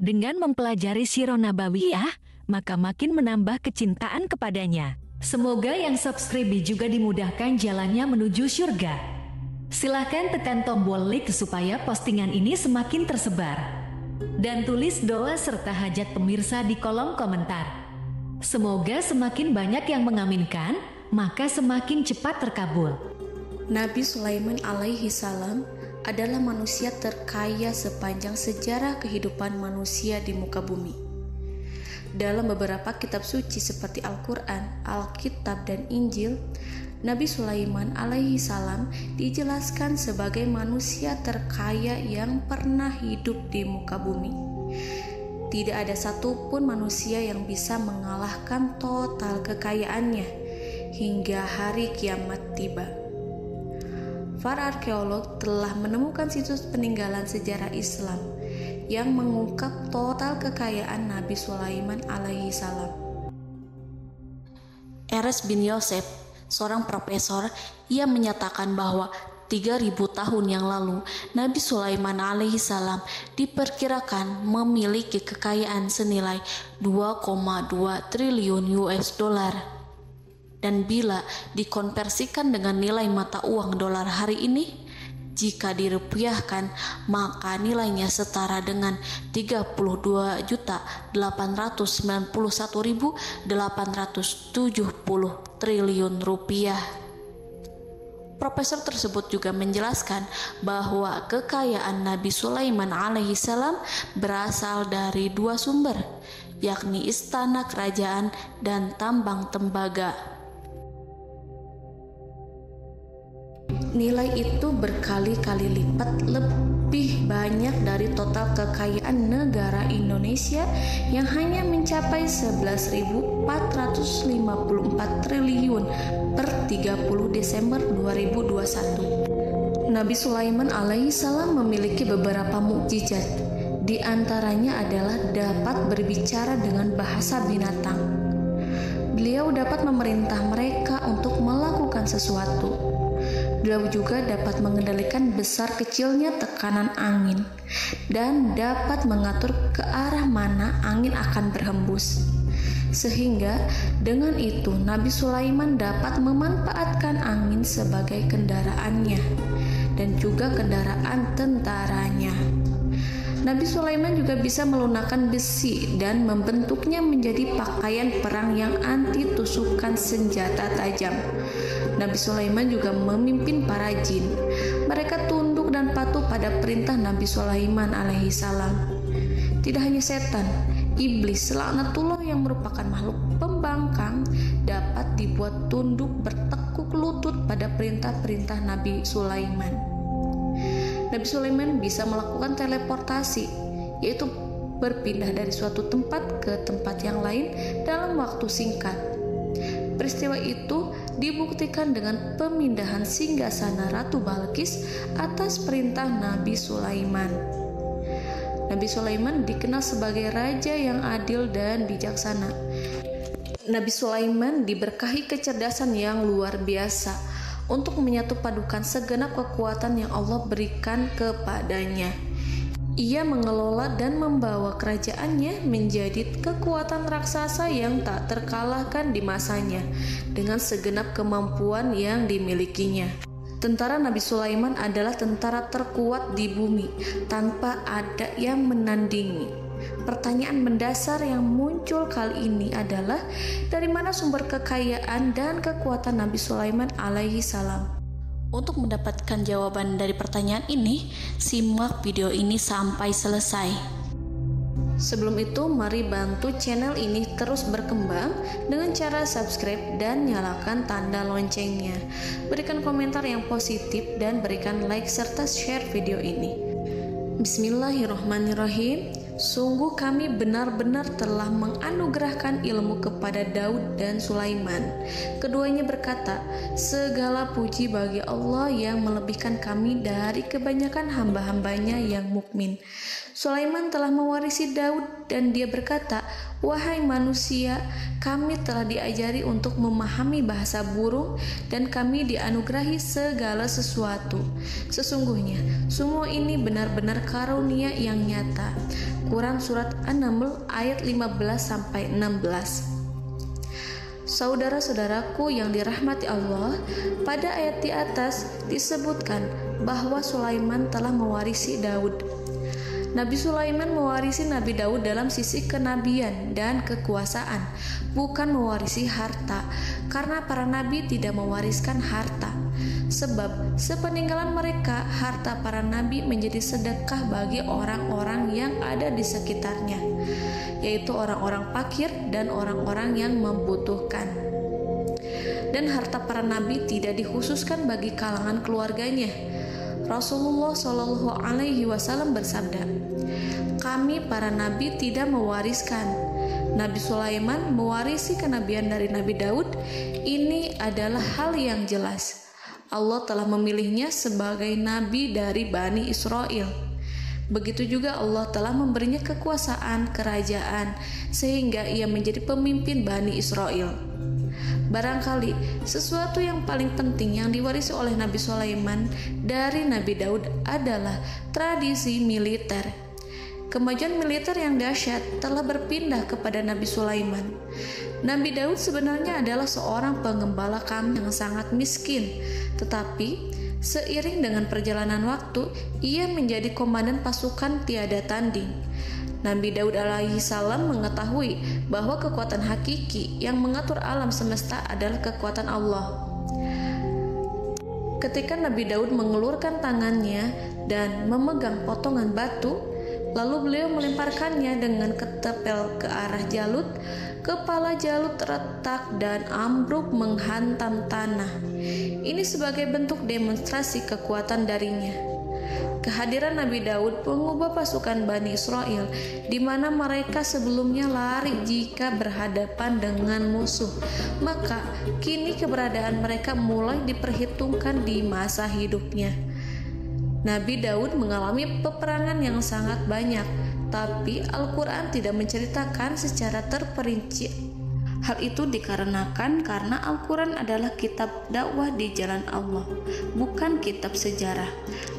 Dengan mempelajari Sirah Nabawiyah, maka makin menambah kecintaan kepadanya. Semoga yang subscribe juga dimudahkan jalannya menuju surga. Silahkan tekan tombol like supaya postingan ini semakin tersebar. Dan tulis doa serta hajat pemirsa di kolom komentar. Semoga semakin banyak yang mengaminkan, maka semakin cepat terkabul. Nabi Sulaiman alaihi salam adalah manusia terkaya sepanjang sejarah kehidupan manusia di muka bumi. Dalam beberapa kitab suci seperti Al-Quran, Alkitab, dan Injil, Nabi Sulaiman alaihi salam dijelaskan sebagai manusia terkaya yang pernah hidup di muka bumi. Tidak ada satupun manusia yang bisa mengalahkan total kekayaannya hingga hari kiamat tiba. Para arkeolog telah menemukan situs peninggalan sejarah Islam yang mengungkap total kekayaan Nabi Sulaiman alaihi salam. Erez bin Yosef, seorang profesor, ia menyatakan bahwa 3000 tahun yang lalu Nabi Sulaiman alaihi salam diperkirakan memiliki kekayaan senilai 2,2 triliun US dollar. Dan bila dikonversikan dengan nilai mata uang dolar hari ini, jika dirupiahkan, maka nilainya setara dengan 32.891.870 triliun rupiah. Profesor tersebut juga menjelaskan bahwa kekayaan Nabi Sulaiman alaihi salam berasal dari dua sumber, yakni istana kerajaan dan tambang tembaga. Nilai itu berkali-kali lipat lebih banyak dari total kekayaan negara Indonesia yang hanya mencapai 11.454 triliun per 30 Desember 2021. Nabi Sulaiman alaihi salam memiliki beberapa mukjizat. Di antaranya adalah dapat berbicara dengan bahasa binatang. Beliau dapat memerintah mereka untuk melakukan sesuatu. Beliau juga dapat mengendalikan besar kecilnya tekanan angin dan dapat mengatur ke arah mana angin akan berhembus. Sehingga dengan itu Nabi Sulaiman dapat memanfaatkan angin sebagai kendaraannya dan juga kendaraan tentaranya. Nabi Sulaiman juga bisa melunakkan besi dan membentuknya menjadi pakaian perang yang anti tusukan senjata tajam. Nabi Sulaiman juga memimpin para jin. Mereka tunduk dan patuh pada perintah Nabi Sulaiman alaihi salam. Tidak hanya setan, iblis laknatullah yang merupakan makhluk pembangkang dapat dibuat tunduk bertekuk lutut pada perintah-perintah Nabi Sulaiman. Nabi Sulaiman bisa melakukan teleportasi, yaitu berpindah dari suatu tempat ke tempat yang lain dalam waktu singkat. Peristiwa itu dibuktikan dengan pemindahan singgasana Ratu Balqis atas perintah Nabi Sulaiman. Nabi Sulaiman dikenal sebagai raja yang adil dan bijaksana. Nabi Sulaiman diberkahi kecerdasan yang luar biasa untuk menyatu padukan segenap kekuatan yang Allah berikan kepadanya. Ia mengelola dan membawa kerajaannya menjadi kekuatan raksasa yang tak terkalahkan di masanya dengan segenap kemampuan yang dimilikinya. Tentara Nabi Sulaiman adalah tentara terkuat di bumi tanpa ada yang menandingi. Pertanyaan mendasar yang muncul kali ini adalah dari mana sumber kekayaan dan kekuatan Nabi Sulaiman alaihi salam? Untuk mendapatkan jawaban dari pertanyaan ini, simak video ini sampai selesai. Sebelum itu, mari bantu channel ini terus berkembang dengan cara subscribe dan nyalakan tanda loncengnya. Berikan komentar yang positif dan berikan like serta share video ini. Bismillahirrahmanirrahim. Sungguh kami benar-benar telah menganugerahkan ilmu kepada Daud dan Sulaiman. Keduanya berkata, segala puji bagi Allah yang melebihkan kami dari kebanyakan hamba-hambanya yang mukmin. Sulaiman telah mewarisi Daud dan dia berkata, Wahai manusia, kami telah diajari untuk memahami bahasa burung dan kami dianugerahi segala sesuatu. Sesungguhnya, semua ini benar-benar karunia yang nyata. Quran Surat An-Naml ayat 15-16. Saudara-saudaraku yang dirahmati Allah, pada ayat di atas disebutkan bahwa Sulaiman telah mewarisi Daud. Nabi Sulaiman mewarisi Nabi Daud dalam sisi kenabian dan kekuasaan, bukan mewarisi harta, karena para nabi tidak mewariskan harta. Sebab sepeninggalan mereka, harta para nabi menjadi sedekah bagi orang-orang yang ada di sekitarnya, yaitu orang-orang fakir dan orang-orang yang membutuhkan. Dan harta para nabi tidak dikhususkan bagi kalangan keluarganya. Rasulullah Shallallahu Alaihi Wasallam bersabda, kami para nabi tidak mewariskan. Nabi Sulaiman mewarisi kenabian dari Nabi Daud. Ini adalah hal yang jelas. Allah telah memilihnya sebagai nabi dari Bani Israel. Begitu juga Allah telah memberinya kekuasaan kerajaan sehingga ia menjadi pemimpin Bani Israel. Barangkali sesuatu yang paling penting yang diwarisi oleh Nabi Sulaiman dari Nabi Daud adalah tradisi militer. Kemajuan militer yang dahsyat telah berpindah kepada Nabi Sulaiman. Nabi Daud sebenarnya adalah seorang pengembala kambing yang sangat miskin, tetapi seiring dengan perjalanan waktu, ia menjadi komandan pasukan tiada tanding. Nabi Daud alaihi salam mengetahui bahwa kekuatan hakiki yang mengatur alam semesta adalah kekuatan Allah. Ketika Nabi Daud mengulurkan tangannya dan memegang potongan batu, lalu beliau melemparkannya dengan ketepel ke arah Jalut. Kepala Jalut retak dan ambruk menghantam tanah. Ini sebagai bentuk demonstrasi kekuatan darinya. Kehadiran Nabi Daud mengubah pasukan Bani Israel, di mana mereka sebelumnya lari jika berhadapan dengan musuh. Maka kini keberadaan mereka mulai diperhitungkan di masa hidupnya. Nabi Daud mengalami peperangan yang sangat banyak, tapi Al-Quran tidak menceritakan secara terperinci. Hal itu dikarenakan karena Al-Quran adalah kitab dakwah di jalan Allah, bukan kitab sejarah.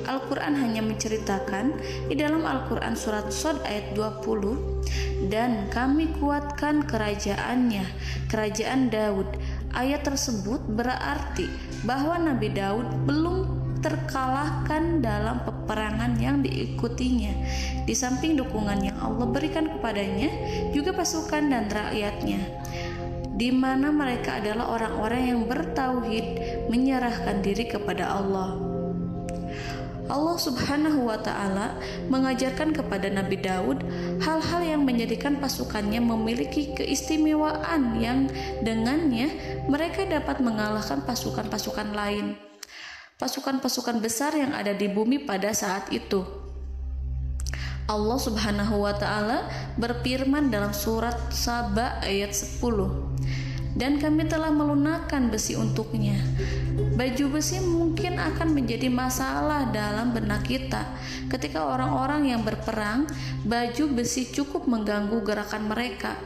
Al-Quran hanya menceritakan di dalam Al-Quran surat Shad ayat 20, dan kami kuatkan kerajaannya, kerajaan Daud. Ayat tersebut berarti bahwa Nabi Daud belum terkalahkan dalam peperangan yang diikutinya. Di samping dukungan yang Allah berikan kepadanya, juga pasukan dan rakyatnya, di mana mereka adalah orang-orang yang bertauhid, menyerahkan diri kepada Allah. Allah Subhanahu wa Ta'ala mengajarkan kepada Nabi Daud hal-hal yang menjadikan pasukannya memiliki keistimewaan yang dengannya mereka dapat mengalahkan pasukan-pasukan lain, pasukan-pasukan besar yang ada di bumi pada saat itu. Allah Subhanahu wa Ta'ala berfirman dalam surat Saba ayat 10, dan kami telah melunakkan besi untuknya. Baju besi mungkin akan menjadi masalah dalam benak kita. Ketika orang-orang yang berperang, baju besi cukup mengganggu gerakan mereka.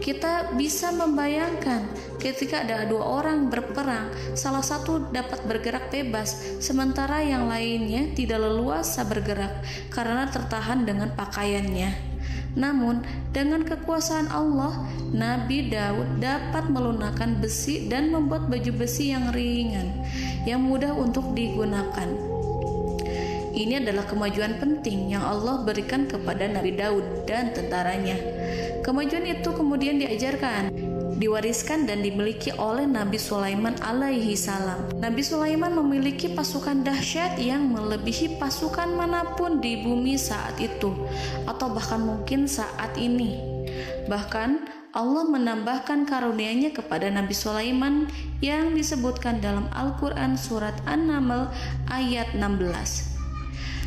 Kita bisa membayangkan ketika ada dua orang berperang, salah satu dapat bergerak bebas, sementara yang lainnya tidak leluasa bergerak karena tertahan dengan pakaiannya. Namun, dengan kekuasaan Allah, Nabi Daud dapat melunakkan besi dan membuat baju besi yang ringan, yang mudah untuk digunakan. Ini adalah kemajuan penting yang Allah berikan kepada Nabi Daud dan tentaranya. Kemajuan itu kemudian diajarkan, diwariskan dan dimiliki oleh Nabi Sulaiman alaihi salam. Nabi Sulaiman memiliki pasukan dahsyat yang melebihi pasukan manapun di bumi saat itu, atau bahkan mungkin saat ini. Bahkan Allah menambahkan karunia-Nya kepada Nabi Sulaiman yang disebutkan dalam Al-Quran surat An-Naml ayat 16.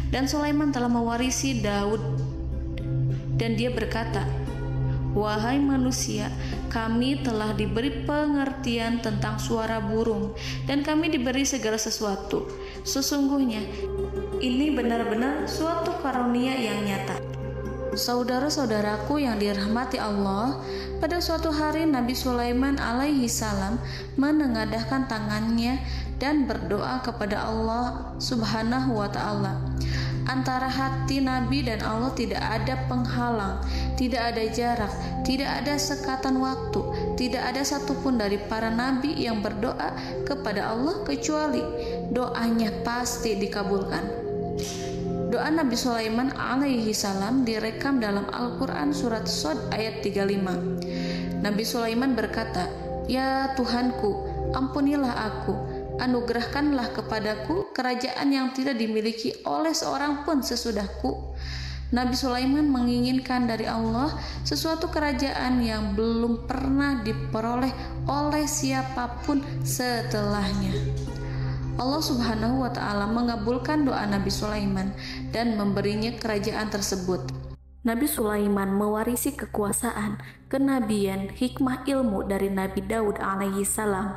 Dan Sulaiman telah mewarisi Daud, dan dia berkata, wahai manusia, kami telah diberi pengertian tentang suara burung, dan kami diberi segala sesuatu. Sesungguhnya, ini benar-benar suatu karunia yang nyata. Saudara-saudaraku yang dirahmati Allah, pada suatu hari Nabi Sulaiman alaihi salam menengadahkan tangannya dan berdoa kepada Allah Subhanahu wa ta'ala. Antara hati Nabi dan Allah tidak ada penghalang, tidak ada jarak, tidak ada sekatan waktu, tidak ada satupun dari para nabi yang berdoa kepada Allah kecuali doanya pasti dikabulkan. Doa Nabi Sulaiman alaihi salam direkam dalam Al-Quran surat Shad ayat 35. Nabi Sulaiman berkata, "Ya Tuhanku, ampunilah aku, anugerahkanlah kepadaku kerajaan yang tidak dimiliki oleh seorang pun sesudahku." Nabi Sulaiman menginginkan dari Allah sesuatu kerajaan yang belum pernah diperoleh oleh siapapun setelahnya. Allah Subhanahu wa ta'ala mengabulkan doa Nabi Sulaiman dan memberinya kerajaan tersebut. Nabi Sulaiman mewarisi kekuasaan, kenabian, hikmah ilmu dari Nabi Daud alaihi salam.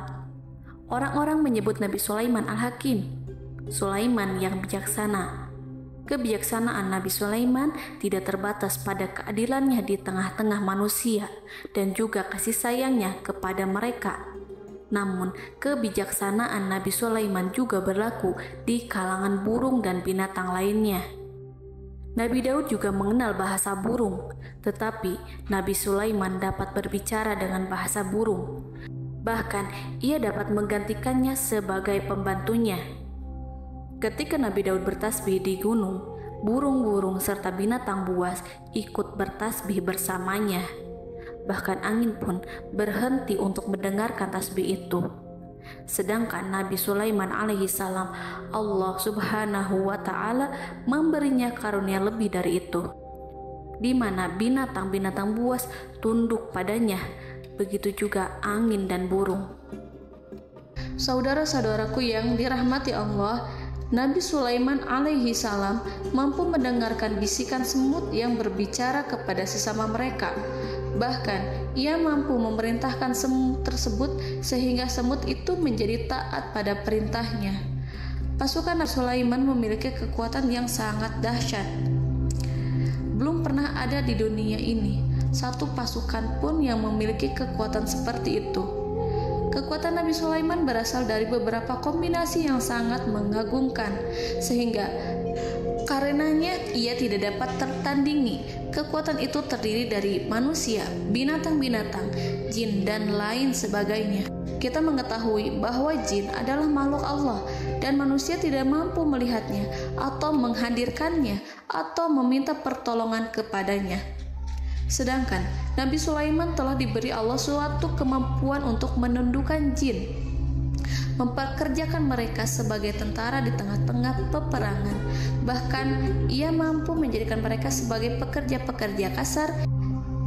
Orang-orang menyebut Nabi Sulaiman Al-Hakim, Sulaiman yang bijaksana. Kebijaksanaan Nabi Sulaiman tidak terbatas pada keadilannya di tengah-tengah manusia dan juga kasih sayangnya kepada mereka. Namun, kebijaksanaan Nabi Sulaiman juga berlaku di kalangan burung dan binatang lainnya. Nabi Daud juga mengenal bahasa burung, tetapi Nabi Sulaiman dapat berbicara dengan bahasa burung. Bahkan, ia dapat menggantikannya sebagai pembantunya. Ketika Nabi Daud bertasbih di gunung, burung-burung serta binatang buas ikut bertasbih bersamanya. Bahkan angin pun berhenti untuk mendengarkan tasbih itu. Sedangkan Nabi Sulaiman alaihi salam, Allah Subhanahu wa ta'ala memberinya karunia lebih dari itu, di mana binatang-binatang buas tunduk padanya, begitu juga angin dan burung. Saudara-saudaraku yang dirahmati Allah, Nabi Sulaiman alaihi salam mampu mendengarkan bisikan semut yang berbicara kepada sesama mereka. Bahkan, ia mampu memerintahkan semut tersebut sehingga semut itu menjadi taat pada perintahnya. Pasukan Nabi Sulaiman memiliki kekuatan yang sangat dahsyat. Belum pernah ada di dunia ini satu pasukan pun yang memiliki kekuatan seperti itu. Kekuatan Nabi Sulaiman berasal dari beberapa kombinasi yang sangat mengagumkan, sehingga karenanya ia tidak dapat tertandingi. Kekuatan itu terdiri dari manusia, binatang-binatang, jin, dan lain sebagainya. Kita mengetahui bahwa jin adalah makhluk Allah dan manusia tidak mampu melihatnya atau menghadirkannya atau meminta pertolongan kepadanya. Sedangkan Nabi Sulaiman telah diberi Allah suatu kemampuan untuk menundukkan jin, memperkerjakan mereka sebagai tentara di tengah-tengah peperangan. Bahkan ia mampu menjadikan mereka sebagai pekerja-pekerja kasar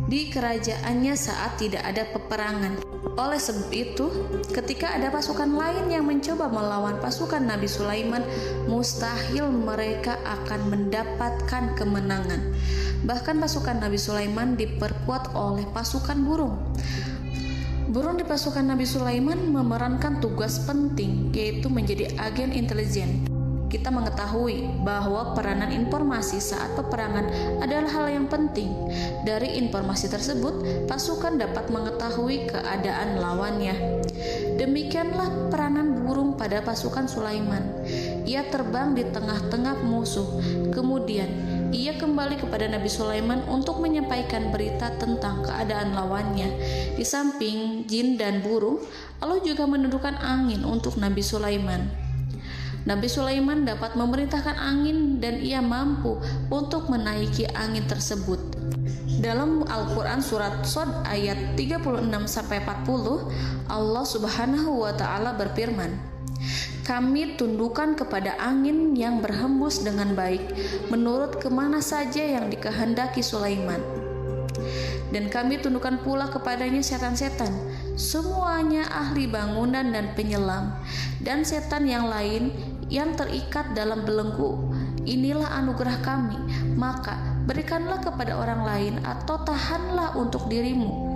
di kerajaannya saat tidak ada peperangan. Oleh sebab itu, ketika ada pasukan lain yang mencoba melawan pasukan Nabi Sulaiman, mustahil mereka akan mendapatkan kemenangan. Bahkan pasukan Nabi Sulaiman diperkuat oleh pasukan burung. Burung di pasukan Nabi Sulaiman memerankan tugas penting, yaitu menjadi agen intelijen. Kita mengetahui bahwa peranan informasi saat peperangan adalah hal yang penting. Dari informasi tersebut, pasukan dapat mengetahui keadaan lawannya. Demikianlah peranan burung pada pasukan Sulaiman. Ia terbang di tengah-tengah musuh. Kemudian, ia kembali kepada Nabi Sulaiman untuk menyampaikan berita tentang keadaan lawannya. Di samping jin dan burung, Allah juga menundukkan angin untuk Nabi Sulaiman. Nabi Sulaiman dapat memerintahkan angin dan ia mampu untuk menaiki angin tersebut. Dalam Al-Quran surat Shad ayat 36-40, Allah Subhanahu wa ta'ala berfirman, "Kami tundukkan kepada angin yang berhembus dengan baik menurut kemana saja yang dikehendaki Sulaiman. Dan kami tundukkan pula kepadanya setan-setan, semuanya ahli bangunan dan penyelam, dan setan yang lain yang terikat dalam belenggu. Inilah anugerah kami, maka berikanlah kepada orang lain atau tahanlah untuk dirimu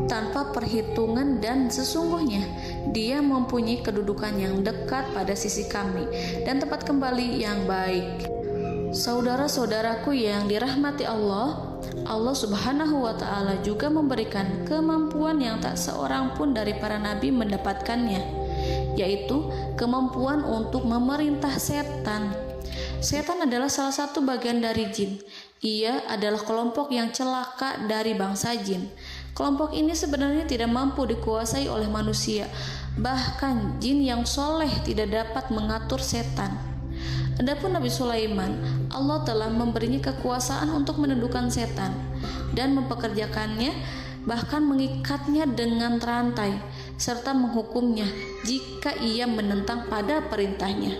tanpa perhitungan, dan sesungguhnya dia mempunyai kedudukan yang dekat pada sisi kami dan tempat kembali yang baik." Saudara-saudaraku yang dirahmati Allah, Allah Subhanahu wa Ta'ala juga memberikan kemampuan yang tak seorang pun dari para nabi mendapatkannya, yaitu kemampuan untuk memerintah setan. Setan adalah salah satu bagian dari jin. Ia adalah kelompok yang celaka dari bangsa jin. Kelompok ini sebenarnya tidak mampu dikuasai oleh manusia. Bahkan jin yang soleh tidak dapat mengatur setan. Adapun Nabi Sulaiman, Allah telah memberinya kekuasaan untuk menundukkan setan dan mempekerjakannya, bahkan mengikatnya dengan rantai serta menghukumnya jika ia menentang pada perintahnya.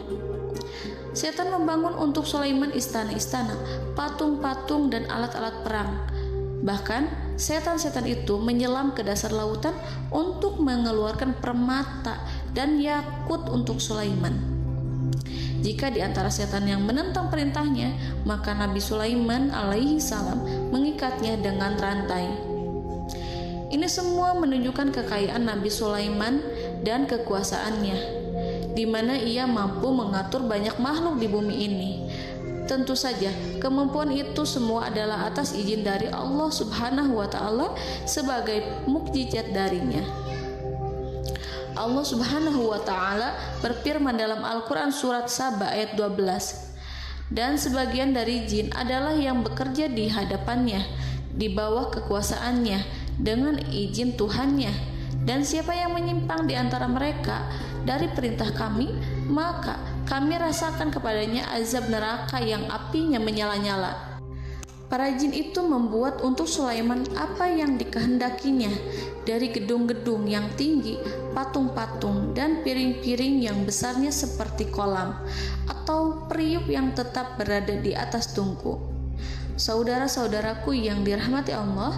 Setan membangun untuk Sulaiman istana-istana, patung-patung dan alat-alat perang. Bahkan setan-setan itu menyelam ke dasar lautan untuk mengeluarkan permata dan yakut untuk Sulaiman. Jika di antara setan yang menentang perintahnya, maka Nabi Sulaiman alaihi salam mengikatnya dengan rantai. Ini semua menunjukkan kekayaan Nabi Sulaiman dan kekuasaannya, di mana ia mampu mengatur banyak makhluk di bumi ini. Tentu saja, kemampuan itu semua adalah atas izin dari Allah Subhanahu wa Ta'ala sebagai mukjizat darinya. Allah Subhanahu wa Ta'ala berfirman dalam Al-Quran surat Saba ayat 12, dan sebagian dari jin adalah yang bekerja di hadapannya di bawah kekuasaannya dengan izin Tuhannya, dan siapa yang menyimpang di antara mereka dari perintah kami, maka kami rasakan kepadanya azab neraka yang apinya menyala-nyala. Para jin itu membuat untuk Sulaiman apa yang dikehendakinya, dari gedung-gedung yang tinggi, patung-patung, dan piring-piring yang besarnya seperti kolam, atau periuk yang tetap berada di atas tungku. Saudara-saudaraku yang dirahmati Allah,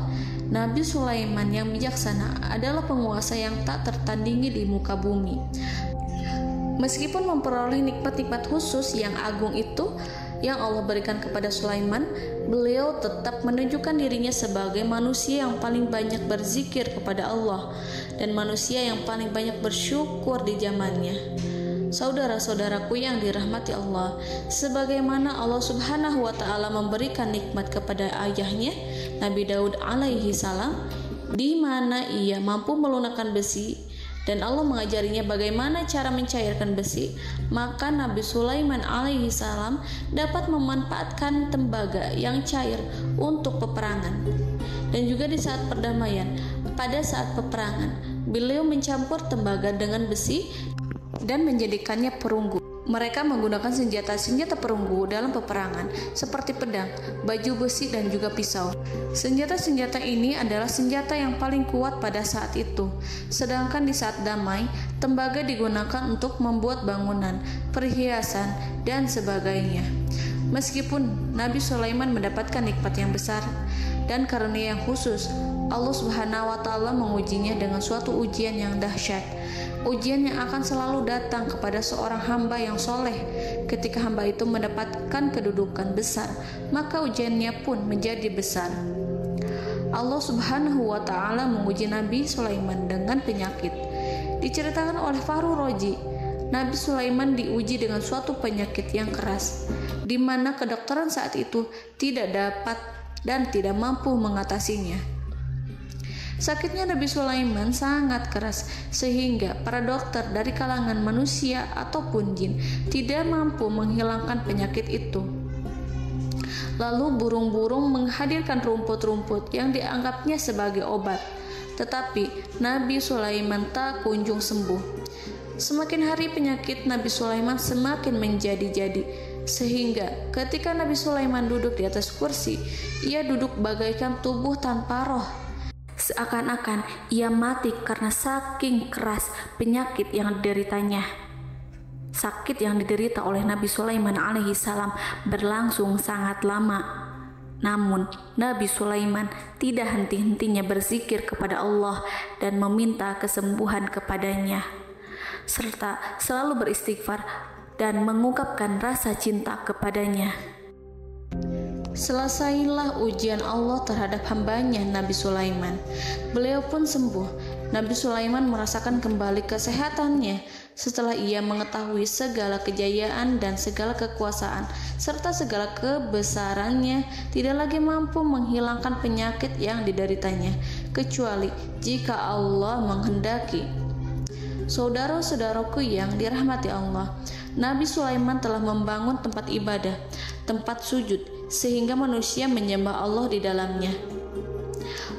Nabi Sulaiman yang bijaksana adalah penguasa yang tak tertandingi di muka bumi. Meskipun memperoleh nikmat-nikmat khusus yang agung itu yang Allah berikan kepada Sulaiman, beliau tetap menunjukkan dirinya sebagai manusia yang paling banyak berzikir kepada Allah dan manusia yang paling banyak bersyukur di zamannya. Saudara-saudaraku yang dirahmati Allah, sebagaimana Allah Subhanahu wa Ta'ala memberikan nikmat kepada ayahnya Nabi Daud alaihi salam, di mana ia mampu melunakkan besi dan Allah mengajarinya bagaimana cara mencairkan besi, maka Nabi Sulaiman alaihi salam dapat memanfaatkan tembaga yang cair untuk peperangan. Dan juga di saat perdamaian, pada saat peperangan, beliau mencampur tembaga dengan besi dan menjadikannya perunggu. Mereka menggunakan senjata-senjata perunggu dalam peperangan seperti pedang, baju besi, dan juga pisau. Senjata-senjata ini adalah senjata yang paling kuat pada saat itu. Sedangkan di saat damai, tembaga digunakan untuk membuat bangunan, perhiasan, dan sebagainya. Meskipun Nabi Sulaiman mendapatkan nikmat yang besar dan karunia yang khusus, Allah Subhanahu wa Ta'ala mengujinya dengan suatu ujian yang dahsyat. Ujian yang akan selalu datang kepada seorang hamba yang soleh. Ketika hamba itu mendapatkan kedudukan besar, maka ujiannya pun menjadi besar. Allah Subhanahu wa Ta'ala menguji Nabi Sulaiman dengan penyakit. Diceritakan oleh Fahru Roji, Nabi Sulaiman diuji dengan suatu penyakit yang keras, di mana kedokteran saat itu tidak dapat dan tidak mampu mengatasinya. Sakitnya Nabi Sulaiman sangat keras sehingga para dokter dari kalangan manusia ataupun jin tidak mampu menghilangkan penyakit itu. Lalu burung-burung menghadirkan rumput-rumput yang dianggapnya sebagai obat, tetapi Nabi Sulaiman tak kunjung sembuh. Semakin hari penyakit Nabi Sulaiman semakin menjadi-jadi, sehingga ketika Nabi Sulaiman duduk di atas kursi, ia duduk bagaikan tubuh tanpa roh. Seakan-akan ia mati karena saking keras penyakit yang dideritanya. Sakit yang diderita oleh Nabi Sulaiman alaihi salam berlangsung sangat lama. Namun Nabi Sulaiman tidak henti-hentinya berzikir kepada Allah dan meminta kesembuhan kepadanya, serta selalu beristighfar dan mengungkapkan rasa cinta kepadanya. Selesailah ujian Allah terhadap hambanya Nabi Sulaiman. Beliau pun sembuh Nabi Sulaiman merasakan kembali kesehatannya setelah ia mengetahui segala kejayaan dan segala kekuasaan serta segala kebesarannya tidak lagi mampu menghilangkan penyakit yang dideritanya kecuali jika Allah menghendaki. Saudara-saudaraku yang dirahmati Allah, Nabi Sulaiman telah membangun tempat ibadah, tempat sujud, sehingga manusia menyembah Allah di dalamnya.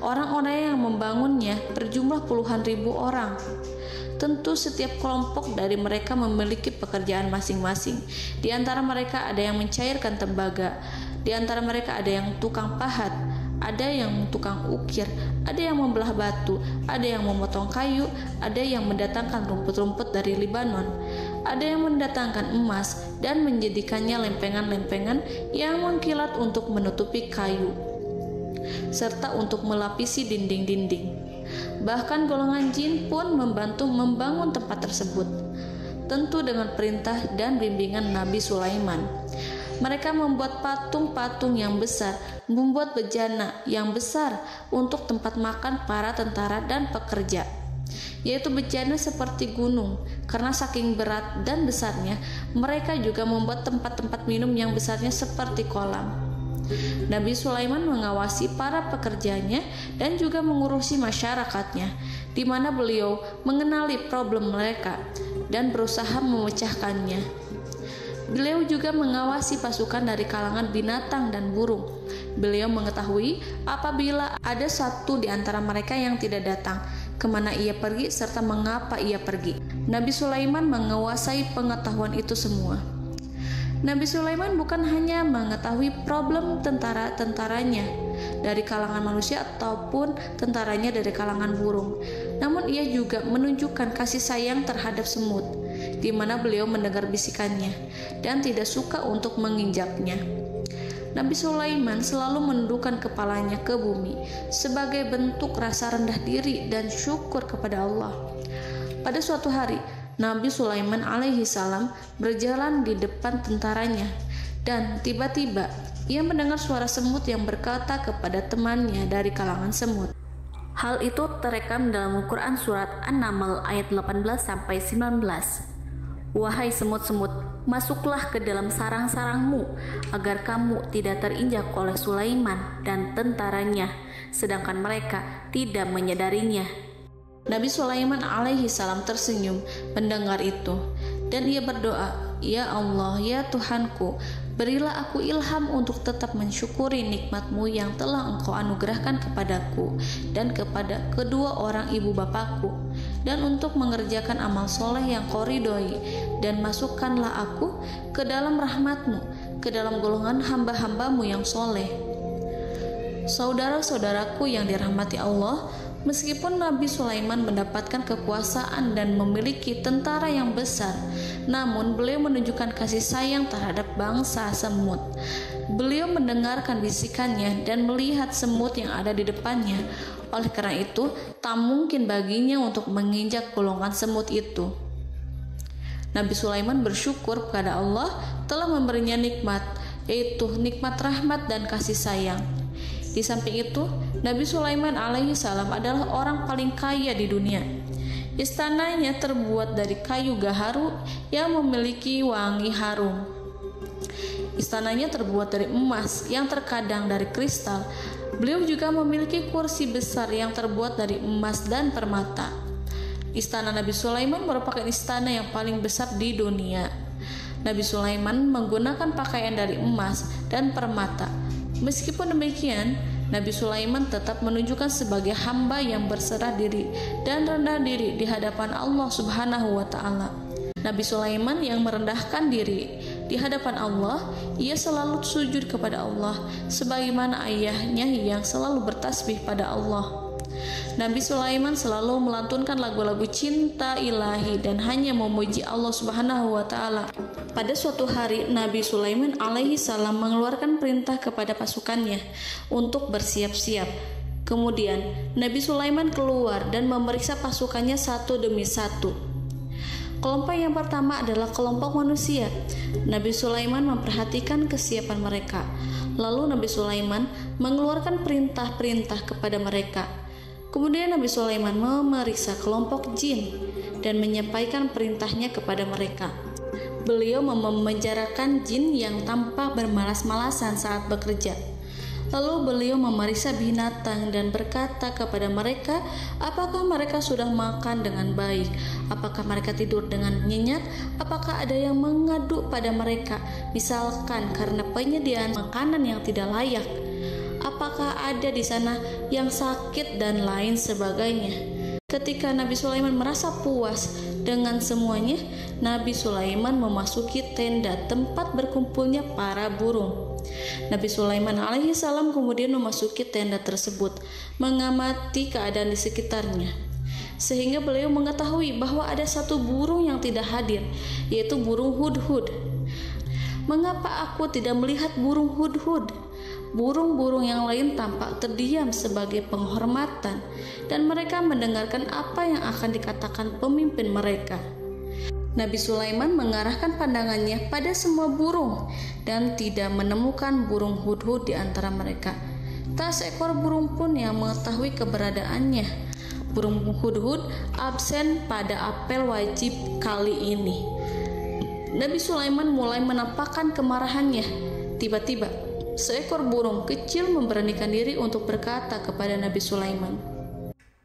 Orang-orang yang membangunnya berjumlah puluhan ribu orang. Tentu setiap kelompok dari mereka memiliki pekerjaan masing-masing. Di antara mereka ada yang mencairkan tembaga, di antara mereka ada yang tukang pahat, ada yang tukang ukir, ada yang membelah batu, ada yang memotong kayu, ada yang mendatangkan rumput-rumput dari Libanon, ada yang mendatangkan emas dan menjadikannya lempengan-lempengan yang mengkilat untuk menutupi kayu serta untuk melapisi dinding-dinding. Bahkan golongan jin pun membantu membangun tempat tersebut, tentu dengan perintah dan bimbingan Nabi Sulaiman. Mereka membuat patung-patung yang besar, membuat bejana yang besar untuk tempat makan para tentara dan pekerja, yaitu bejana seperti gunung. Karena saking berat dan besarnya, mereka juga membuat tempat-tempat minum yang besarnya seperti kolam. Nabi Sulaiman mengawasi para pekerjanya dan juga mengurusi masyarakatnya, di mana beliau mengenali problem mereka dan berusaha memecahkannya. Beliau juga mengawasi pasukan dari kalangan binatang dan burung. Beliau mengetahui apabila ada satu di antara mereka yang tidak datang, kemana ia pergi serta mengapa ia pergi. Nabi Sulaiman menguasai pengetahuan itu semua. Nabi Sulaiman bukan hanya mengetahui problem tentara-tentaranya dari kalangan manusia ataupun tentaranya dari kalangan burung, namun ia juga menunjukkan kasih sayang terhadap semut, di mana beliau mendengar bisikannya dan tidak suka untuk menginjaknya. Nabi Sulaiman selalu menundukkan kepalanya ke bumi sebagai bentuk rasa rendah diri dan syukur kepada Allah. Pada suatu hari, Nabi Sulaiman alaihi salam berjalan di depan tentaranya dan tiba-tiba ia mendengar suara semut yang berkata kepada temannya dari kalangan semut. Hal itu terekam dalam Al-Quran surat An-Naml ayat 18-19. Wahai semut-semut, masuklah ke dalam sarang-sarangmu agar kamu tidak terinjak oleh Sulaiman dan tentaranya, sedangkan mereka tidak menyadarinya. Nabi Sulaiman alaihi salam tersenyum mendengar itu dan ia berdoa, "Ya Allah, ya Tuhanku, berilah aku ilham untuk tetap mensyukuri nikmat-Mu yang telah Engkau anugerahkan kepadaku dan kepada kedua orang ibu bapakku, dan untuk mengerjakan amal soleh yang Kau ridhoi, dan masukkanlah aku ke dalam rahmat-Mu, ke dalam golongan hamba-hamba-Mu yang soleh." Saudara-saudaraku yang dirahmati Allah, meskipun Nabi Sulaiman mendapatkan kekuasaan dan memiliki tentara yang besar, namun beliau menunjukkan kasih sayang terhadap bangsa semut. Beliau mendengarkan bisikannya dan melihat semut yang ada di depannya. Oleh karena itu, tak mungkin baginya untuk menginjak golongan semut itu. Nabi Sulaiman bersyukur kepada Allah telah memberinya nikmat, yaitu nikmat rahmat dan kasih sayang. Di samping itu, Nabi Sulaiman alaihi salam adalah orang paling kaya di dunia. Istananya terbuat dari kayu gaharu yang memiliki wangi harum. Istananya terbuat dari emas yang terkadang dari kristal. Beliau juga memiliki kursi besar yang terbuat dari emas dan permata. Istana Nabi Sulaiman merupakan istana yang paling besar di dunia. Nabi Sulaiman menggunakan pakaian dari emas dan permata. Meskipun demikian, Nabi Sulaiman tetap menunjukkan sebagai hamba yang berserah diri dan rendah diri di hadapan Allah Subhanahu wa Ta'ala. Nabi Sulaiman yang merendahkan diri di hadapan Allah, ia selalu sujud kepada Allah sebagaimana ayahnya yang selalu bertasbih pada Allah. Nabi Sulaiman selalu melantunkan lagu-lagu cinta ilahi dan hanya memuji Allah Subhanahu wa Ta'ala. Pada suatu hari, Nabi Sulaiman alaihi salam mengeluarkan perintah kepada pasukannya untuk bersiap-siap. Kemudian Nabi Sulaiman keluar dan memeriksa pasukannya satu demi satu. Kelompok yang pertama adalah kelompok manusia. Nabi Sulaiman memperhatikan kesiapan mereka. Lalu Nabi Sulaiman mengeluarkan perintah-perintah kepada mereka. Kemudian Nabi Sulaiman memeriksa kelompok jin dan menyampaikan perintahnya kepada mereka. Beliau memenjarakan jin yang tampak bermalas-malasan saat bekerja. Lalu beliau memeriksa binatang dan berkata kepada mereka, apakah mereka sudah makan dengan baik? Apakah mereka tidur dengan nyenyak? Apakah ada yang mengadu pada mereka, misalkan karena penyediaan makanan yang tidak layak? Apakah ada di sana yang sakit dan lain sebagainya? Ketika Nabi Sulaiman merasa puas dengan semuanya, Nabi Sulaiman memasuki tenda tempat berkumpulnya para burung. Nabi Sulaiman alaihissalam kemudian memasuki tenda tersebut, mengamati keadaan di sekitarnya, sehingga beliau mengetahui bahwa ada satu burung yang tidak hadir, yaitu burung hudhud. Mengapa aku tidak melihat burung hudhud? Burung-burung yang lain tampak terdiam sebagai penghormatan, dan mereka mendengarkan apa yang akan dikatakan pemimpin mereka. Nabi Sulaiman mengarahkan pandangannya pada semua burung dan tidak menemukan burung hudhud di antara mereka. Tak seekor burung pun yang mengetahui keberadaannya. Burung hudhud absen pada apel wajib kali ini. Nabi Sulaiman mulai menampakkan kemarahannya. Tiba-tiba, seekor burung kecil memberanikan diri untuk berkata kepada Nabi Sulaiman,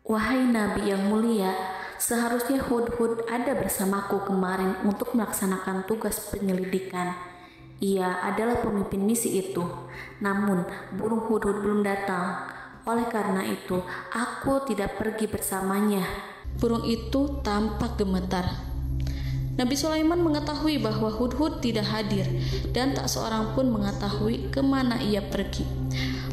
"Wahai Nabi yang mulia, seharusnya hudhud ada bersamaku kemarin untuk melaksanakan tugas penyelidikan. Ia adalah pemimpin misi itu. Namun, burung hudhud belum datang. Oleh karena itu, aku tidak pergi bersamanya." Burung itu tampak gemetar. Nabi Sulaiman mengetahui bahwa hudhud tidak hadir dan tak seorang pun mengetahui kemana ia pergi.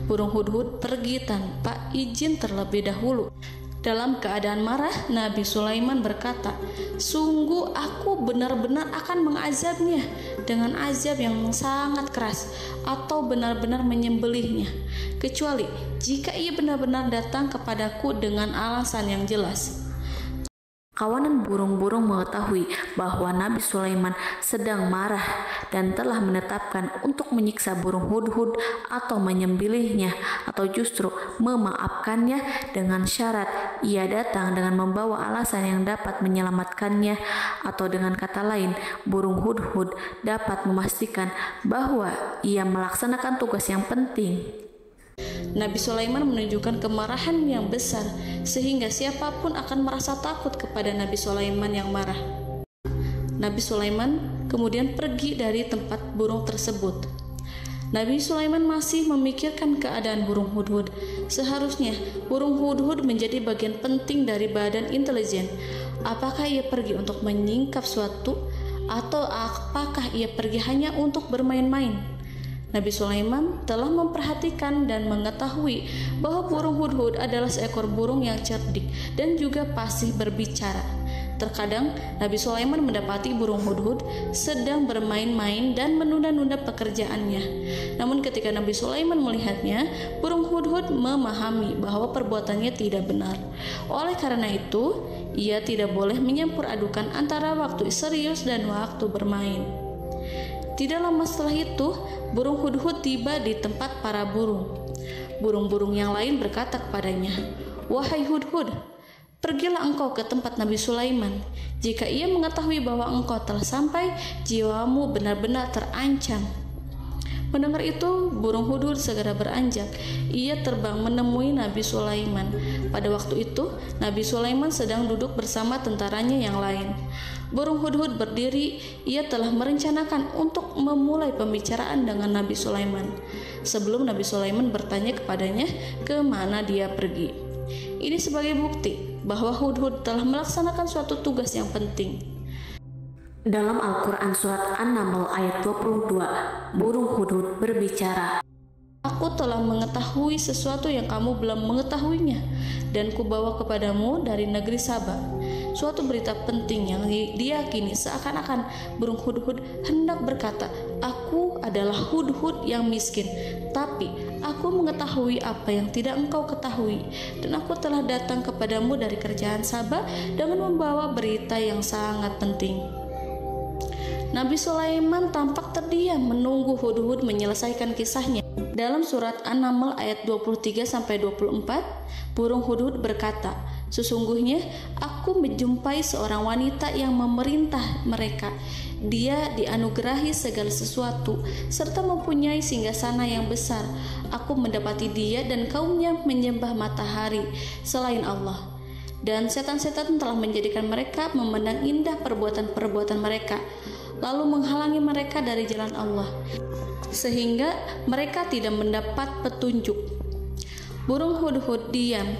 Burung hudhud pergi tanpa izin terlebih dahulu. Dalam keadaan marah, Nabi Sulaiman berkata, "Sungguh aku benar-benar akan mengazabnya dengan azab yang sangat keras atau benar-benar menyembelihnya, kecuali jika ia benar-benar datang kepadaku dengan alasan yang jelas." Kawanan burung-burung mengetahui bahwa Nabi Sulaiman sedang marah dan telah menetapkan untuk menyiksa burung hudhud atau menyembelihnya atau justru memaafkannya dengan syarat ia datang dengan membawa alasan yang dapat menyelamatkannya, atau dengan kata lain, burung hudhud dapat memastikan bahwa ia melaksanakan tugas yang penting. Nabi Sulaiman menunjukkan kemarahan yang besar sehingga siapapun akan merasa takut kepada Nabi Sulaiman yang marah. Nabi Sulaiman kemudian pergi dari tempat burung tersebut. Nabi Sulaiman masih memikirkan keadaan burung hudhud. Seharusnya burung hudhud menjadi bagian penting dari badan intelijen. Apakah ia pergi untuk menyingkap suatu, atau apakah ia pergi hanya untuk bermain-main? Nabi Sulaiman telah memperhatikan dan mengetahui bahwa burung hudhud adalah seekor burung yang cerdik dan juga fasih berbicara. Terkadang Nabi Sulaiman mendapati burung hudhud sedang bermain-main dan menunda-nunda pekerjaannya. Namun ketika Nabi Sulaiman melihatnya, burung hudhud memahami bahwa perbuatannya tidak benar. Oleh karena itu, ia tidak boleh menyampur adukan antara waktu serius dan waktu bermain. Tidak lama setelah itu, burung hudhud tiba di tempat para burung. Burung-burung yang lain berkata kepadanya, "Wahai hudhud, pergilah engkau ke tempat Nabi Sulaiman. Jika ia mengetahui bahwa engkau telah sampai, jiwamu benar-benar terancam." Mendengar itu, burung hudhud segera beranjak. Ia terbang menemui Nabi Sulaiman. Pada waktu itu, Nabi Sulaiman sedang duduk bersama tentaranya yang lain. Burung hudhud berdiri. Ia telah merencanakan untuk memulai pembicaraan dengan Nabi Sulaiman sebelum Nabi Sulaiman bertanya kepadanya kemana dia pergi. Ini sebagai bukti bahwa hudhud telah melaksanakan suatu tugas yang penting. Dalam Al-Quran Surat An-Naml ayat 22, burung hudhud berbicara, "Aku telah mengetahui sesuatu yang kamu belum mengetahuinya, dan kubawa kepadamu dari negeri Saba suatu berita penting yang diyakini seakan-akan burung hudhud hendak berkata, 'Aku adalah hudhud yang miskin, tapi aku mengetahui apa yang tidak engkau ketahui, dan aku telah datang kepadamu dari kerajaan Saba dengan membawa berita yang sangat penting.'" Nabi Sulaiman tampak terdiam menunggu hudhud menyelesaikan kisahnya. Dalam surat An-Naml ayat 23-24, burung hudhud berkata, "Sesungguhnya aku menjumpai seorang wanita yang memerintah mereka. Dia dianugerahi segala sesuatu serta mempunyai singgasana yang besar. Aku mendapati dia dan kaumnya menyembah matahari selain Allah. Dan setan-setan telah menjadikan mereka memandang indah perbuatan-perbuatan mereka, lalu menghalangi mereka dari jalan Allah, sehingga mereka tidak mendapat petunjuk." Burung hudhud diam.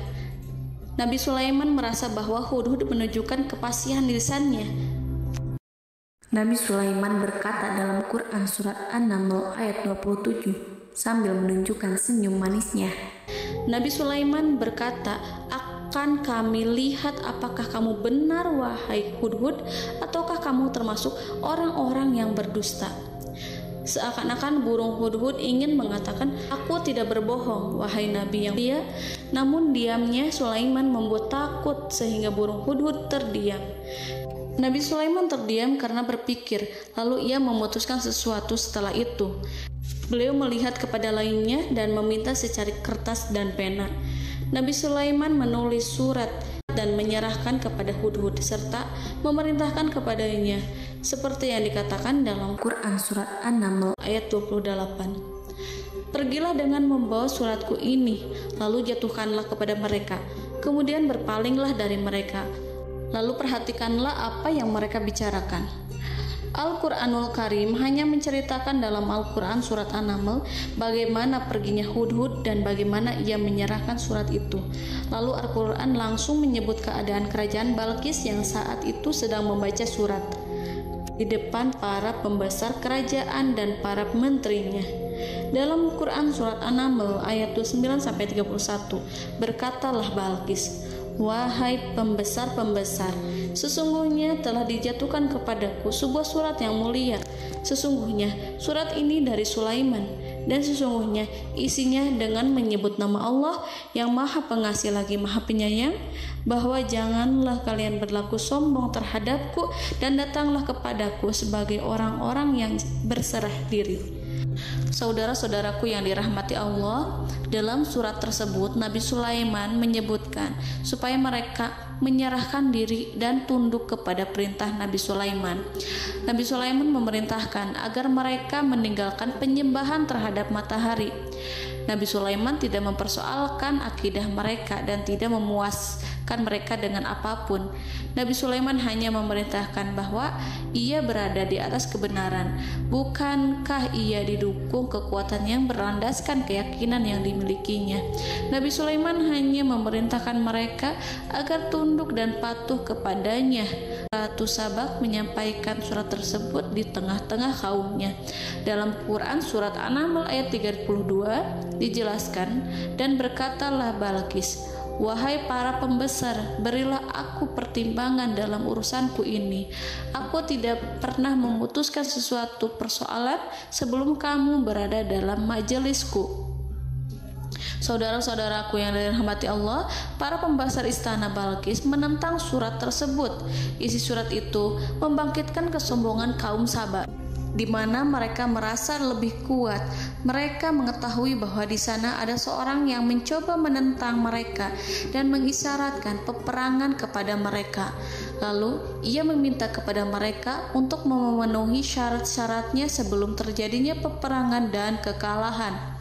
Nabi Sulaiman merasa bahwa hudhud menunjukkan kepasihan lisannya. Nabi Sulaiman berkata dalam Quran surat An-Naml ayat 27 sambil menunjukkan senyum manisnya. Nabi Sulaiman berkata, "Akan kami lihat apakah kamu benar wahai hudhud, ataukah kamu termasuk orang-orang yang berdusta." Seakan-akan burung hudhud ingin mengatakan, "Aku tidak berbohong, wahai Nabi yang mulia." Namun diamnya Sulaiman membuat takut sehingga burung hudhud terdiam. Nabi Sulaiman terdiam karena berpikir, lalu ia memutuskan sesuatu setelah itu. Beliau melihat kepada lainnya dan meminta secari kertas dan pena. Nabi Sulaiman menulis surat dan menyerahkan kepada hudhud serta memerintahkan kepadanya seperti yang dikatakan dalam Quran surat An-Naml ayat 28. "Pergilah dengan membawa suratku ini, lalu jatuhkanlah kepada mereka, kemudian berpalinglah dari mereka, lalu perhatikanlah apa yang mereka bicarakan." Al-Quranul Karim hanya menceritakan dalam Al-Quran surat An-Naml bagaimana perginya hudhud dan bagaimana ia menyerahkan surat itu. Lalu Al-Quran langsung menyebut keadaan kerajaan Balqis yang saat itu sedang membaca surat di depan para pembesar kerajaan dan para menterinya. Dalam Quran surat An-Naml ayat 29-31, berkatalah Balqis, "Wahai pembesar-pembesar, sesungguhnya telah dijatuhkan kepadaku sebuah surat yang mulia. Sesungguhnya surat ini dari Sulaiman, dan sesungguhnya isinya dengan menyebut nama Allah yang Maha Pengasih lagi Maha Penyayang, bahwa janganlah kalian berlaku sombong terhadapku dan datanglah kepadaku sebagai orang-orang yang berserah diri." Saudara-saudaraku yang dirahmati Allah, dalam surat tersebut Nabi Sulaiman menyebutkan supaya mereka menyerahkan diri dan tunduk kepada perintah Nabi Sulaiman. Nabi Sulaiman memerintahkan agar mereka meninggalkan penyembahan terhadap matahari. Nabi Sulaiman tidak mempersoalkan akidah mereka dan tidak memuaskan mereka dengan apapun. Nabi Sulaiman hanya memerintahkan bahwa ia berada di atas kebenaran. Bukankah ia didukung kekuatan yang berlandaskan keyakinan yang dimilikinya? Nabi Sulaiman hanya memerintahkan mereka agar tunduk dan patuh kepadanya. Ratu Sabak menyampaikan surat tersebut di tengah-tengah kaumnya. Dalam Quran surat An-Naml ayat 32 dijelaskan, "Dan berkatalah Balqis, wahai para pembesar, berilah aku pertimbangan dalam urusanku ini. Aku tidak pernah memutuskan sesuatu persoalan sebelum kamu berada dalam majelisku." Saudara-saudaraku yang dirahmati Allah, para pembesar istana Balqis menentang surat tersebut. Isi surat itu membangkitkan kesombongan kaum Sabak, di mana mereka merasa lebih kuat. Mereka mengetahui bahwa di sana ada seorang yang mencoba menentang mereka dan mengisyaratkan peperangan kepada mereka. Lalu ia meminta kepada mereka untuk memenuhi syarat-syaratnya sebelum terjadinya peperangan dan kekalahan.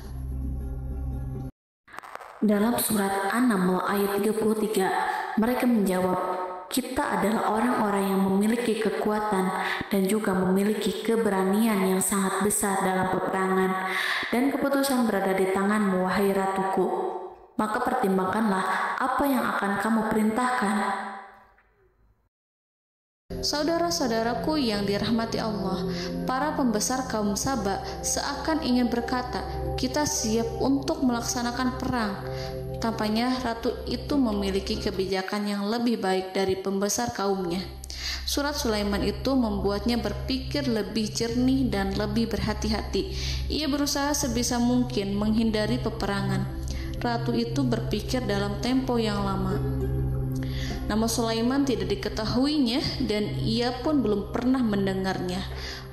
Dalam surat An-Naml ayat 33, mereka menjawab, "Kita adalah orang-orang yang memiliki kekuatan dan juga memiliki keberanian yang sangat besar dalam peperangan, dan keputusan berada di tanganmu, wahai ratuku. Maka pertimbangkanlah apa yang akan kamu perintahkan." Saudara-saudaraku yang dirahmati Allah, para pembesar kaum Sabak seakan ingin berkata, "Kita siap untuk melaksanakan perang." Tampaknya ratu itu memiliki kebijakan yang lebih baik dari pembesar kaumnya. Surat Sulaiman itu membuatnya berpikir lebih jernih dan lebih berhati-hati. Ia berusaha sebisa mungkin menghindari peperangan. Ratu itu berpikir dalam tempo yang lama. Nama Sulaiman tidak diketahuinya dan ia pun belum pernah mendengarnya.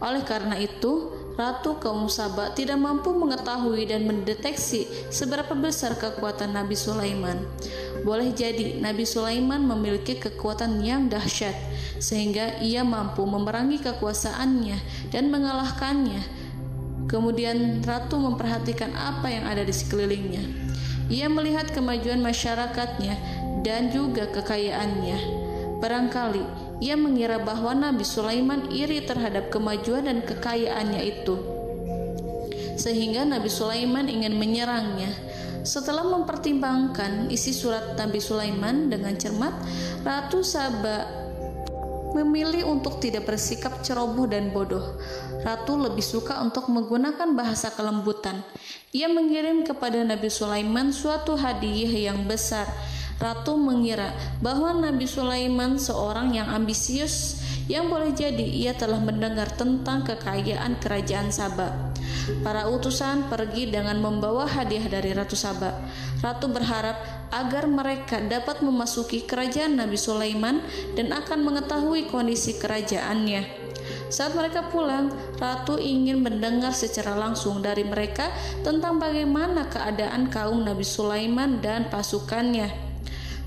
Oleh karena itu, Ratu kaum Saba tidak mampu mengetahui dan mendeteksi seberapa besar kekuatan Nabi Sulaiman. Boleh jadi Nabi Sulaiman memiliki kekuatan yang dahsyat, sehingga ia mampu memerangi kekuasaannya dan mengalahkannya. Kemudian Ratu memperhatikan apa yang ada di sekelilingnya. Ia melihat kemajuan masyarakatnya dan juga kekayaannya. Barangkali ia mengira bahwa Nabi Sulaiman iri terhadap kemajuan dan kekayaannya itu, sehingga Nabi Sulaiman ingin menyerangnya. Setelah mempertimbangkan isi surat Nabi Sulaiman dengan cermat, Ratu Saba memilih untuk tidak bersikap ceroboh dan bodoh. Ratu lebih suka untuk menggunakan bahasa kelembutan. Ia mengirim kepada Nabi Sulaiman suatu hadiah yang besar. Ratu mengira bahwa Nabi Sulaiman seorang yang ambisius, yang boleh jadi ia telah mendengar tentang kekayaan kerajaan Saba. Para utusan pergi dengan membawa hadiah dari Ratu Saba. Ratu berharap agar mereka dapat memasuki kerajaan Nabi Sulaiman dan akan mengetahui kondisi kerajaannya. Saat mereka pulang, Ratu ingin mendengar secara langsung dari mereka tentang bagaimana keadaan kaum Nabi Sulaiman dan pasukannya.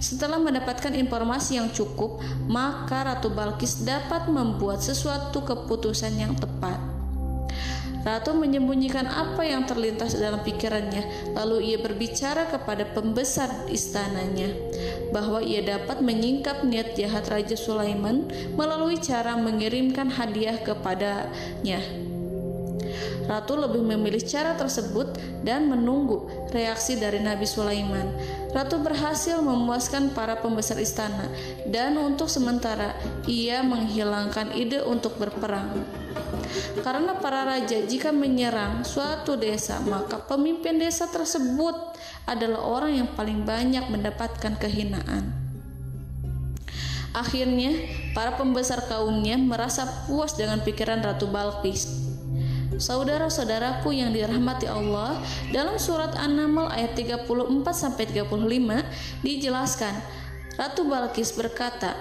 Setelah mendapatkan informasi yang cukup, maka Ratu Balkis dapat membuat sesuatu keputusan yang tepat. Ratu menyembunyikan apa yang terlintas dalam pikirannya, lalu ia berbicara kepada pembesar istananya bahwa ia dapat menyingkap niat jahat Raja Sulaiman melalui cara mengirimkan hadiah kepadanya. Ratu lebih memilih cara tersebut dan menunggu reaksi dari Nabi Sulaiman. Ratu berhasil memuaskan para pembesar istana, dan untuk sementara ia menghilangkan ide untuk berperang. Karena para raja jika menyerang suatu desa, maka pemimpin desa tersebut adalah orang yang paling banyak mendapatkan kehinaan. Akhirnya, para pembesar kaumnya merasa puas dengan pikiran Ratu Balkis. Saudara-saudaraku yang dirahmati Allah, dalam surat An-Naml ayat 34-35 dijelaskan, Ratu Balkis berkata,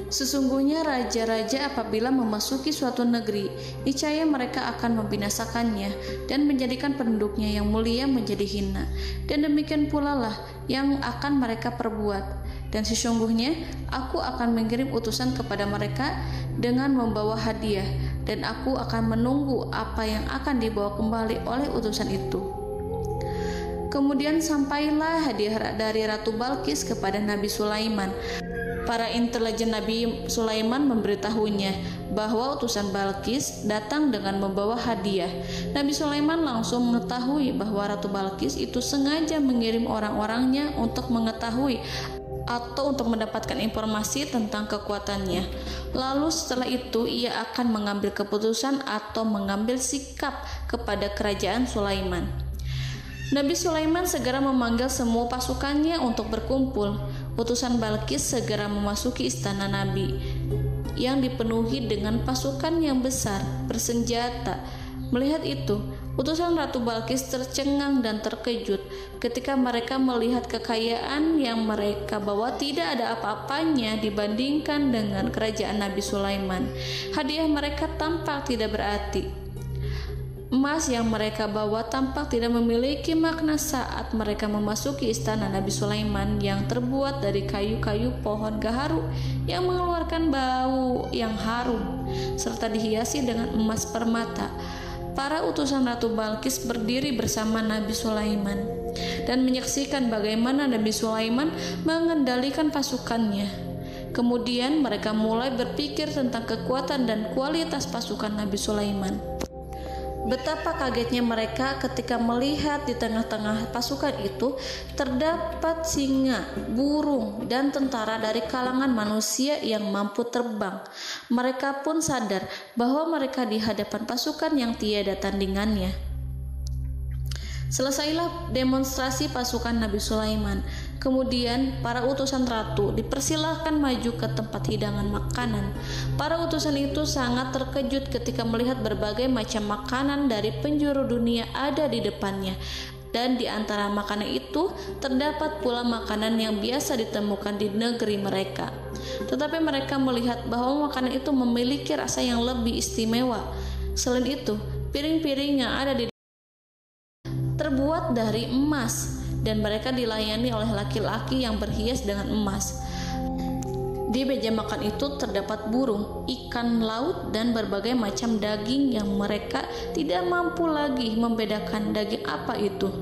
"Sesungguhnya raja-raja apabila memasuki suatu negeri, niscaya mereka akan membinasakannya dan menjadikan penduduknya yang mulia menjadi hina, dan demikian pula lah yang akan mereka perbuat. Dan sesungguhnya aku akan mengirim utusan kepada mereka dengan membawa hadiah, dan aku akan menunggu apa yang akan dibawa kembali oleh utusan itu." Kemudian sampailah hadiah dari Ratu Balkis kepada Nabi Sulaiman. Para intelijen Nabi Sulaiman memberitahunya bahwa utusan Balkis datang dengan membawa hadiah. Nabi Sulaiman langsung mengetahui bahwa Ratu Balkis itu sengaja mengirim orang-orangnya untuk mengetahui atau untuk mendapatkan informasi tentang kekuatannya. Lalu setelah itu ia akan mengambil keputusan atau mengambil sikap kepada kerajaan Sulaiman. Nabi Sulaiman segera memanggil semua pasukannya untuk berkumpul. Utusan Balkis segera memasuki istana Nabi yang dipenuhi dengan pasukan yang besar bersenjata. Melihat itu, utusan Ratu Balkis tercengang dan terkejut ketika mereka melihat kekayaan yang mereka bawa tidak ada apa-apanya dibandingkan dengan kerajaan Nabi Sulaiman. Hadiah mereka tampak tidak berarti. Emas yang mereka bawa tampak tidak memiliki makna saat mereka memasuki istana Nabi Sulaiman yang terbuat dari kayu-kayu pohon gaharu yang mengeluarkan bau yang harum serta dihiasi dengan emas permata. Para utusan Ratu Balkis berdiri bersama Nabi Sulaiman dan menyaksikan bagaimana Nabi Sulaiman mengendalikan pasukannya. Kemudian mereka mulai berpikir tentang kekuatan dan kualitas pasukan Nabi Sulaiman. Betapa kagetnya mereka ketika melihat di tengah-tengah pasukan itu terdapat singa, burung, dan tentara dari kalangan manusia yang mampu terbang. Mereka pun sadar bahwa mereka di hadapan pasukan yang tiada tandingannya. Selesailah demonstrasi pasukan Nabi Sulaiman. Kemudian para utusan ratu dipersilahkan maju ke tempat hidangan makanan. Para utusan itu sangat terkejut ketika melihat berbagai macam makanan dari penjuru dunia ada di depannya. Dan di antara makanan itu terdapat pula makanan yang biasa ditemukan di negeri mereka. Tetapi mereka melihat bahwa makanan itu memiliki rasa yang lebih istimewa. Selain itu, Piring-piring yang ada di terbuat dari emas, dan mereka dilayani oleh laki-laki yang berhias dengan emas. Di meja makan itu terdapat burung, ikan laut, dan berbagai macam daging yang mereka tidak mampu lagi membedakan daging apa itu.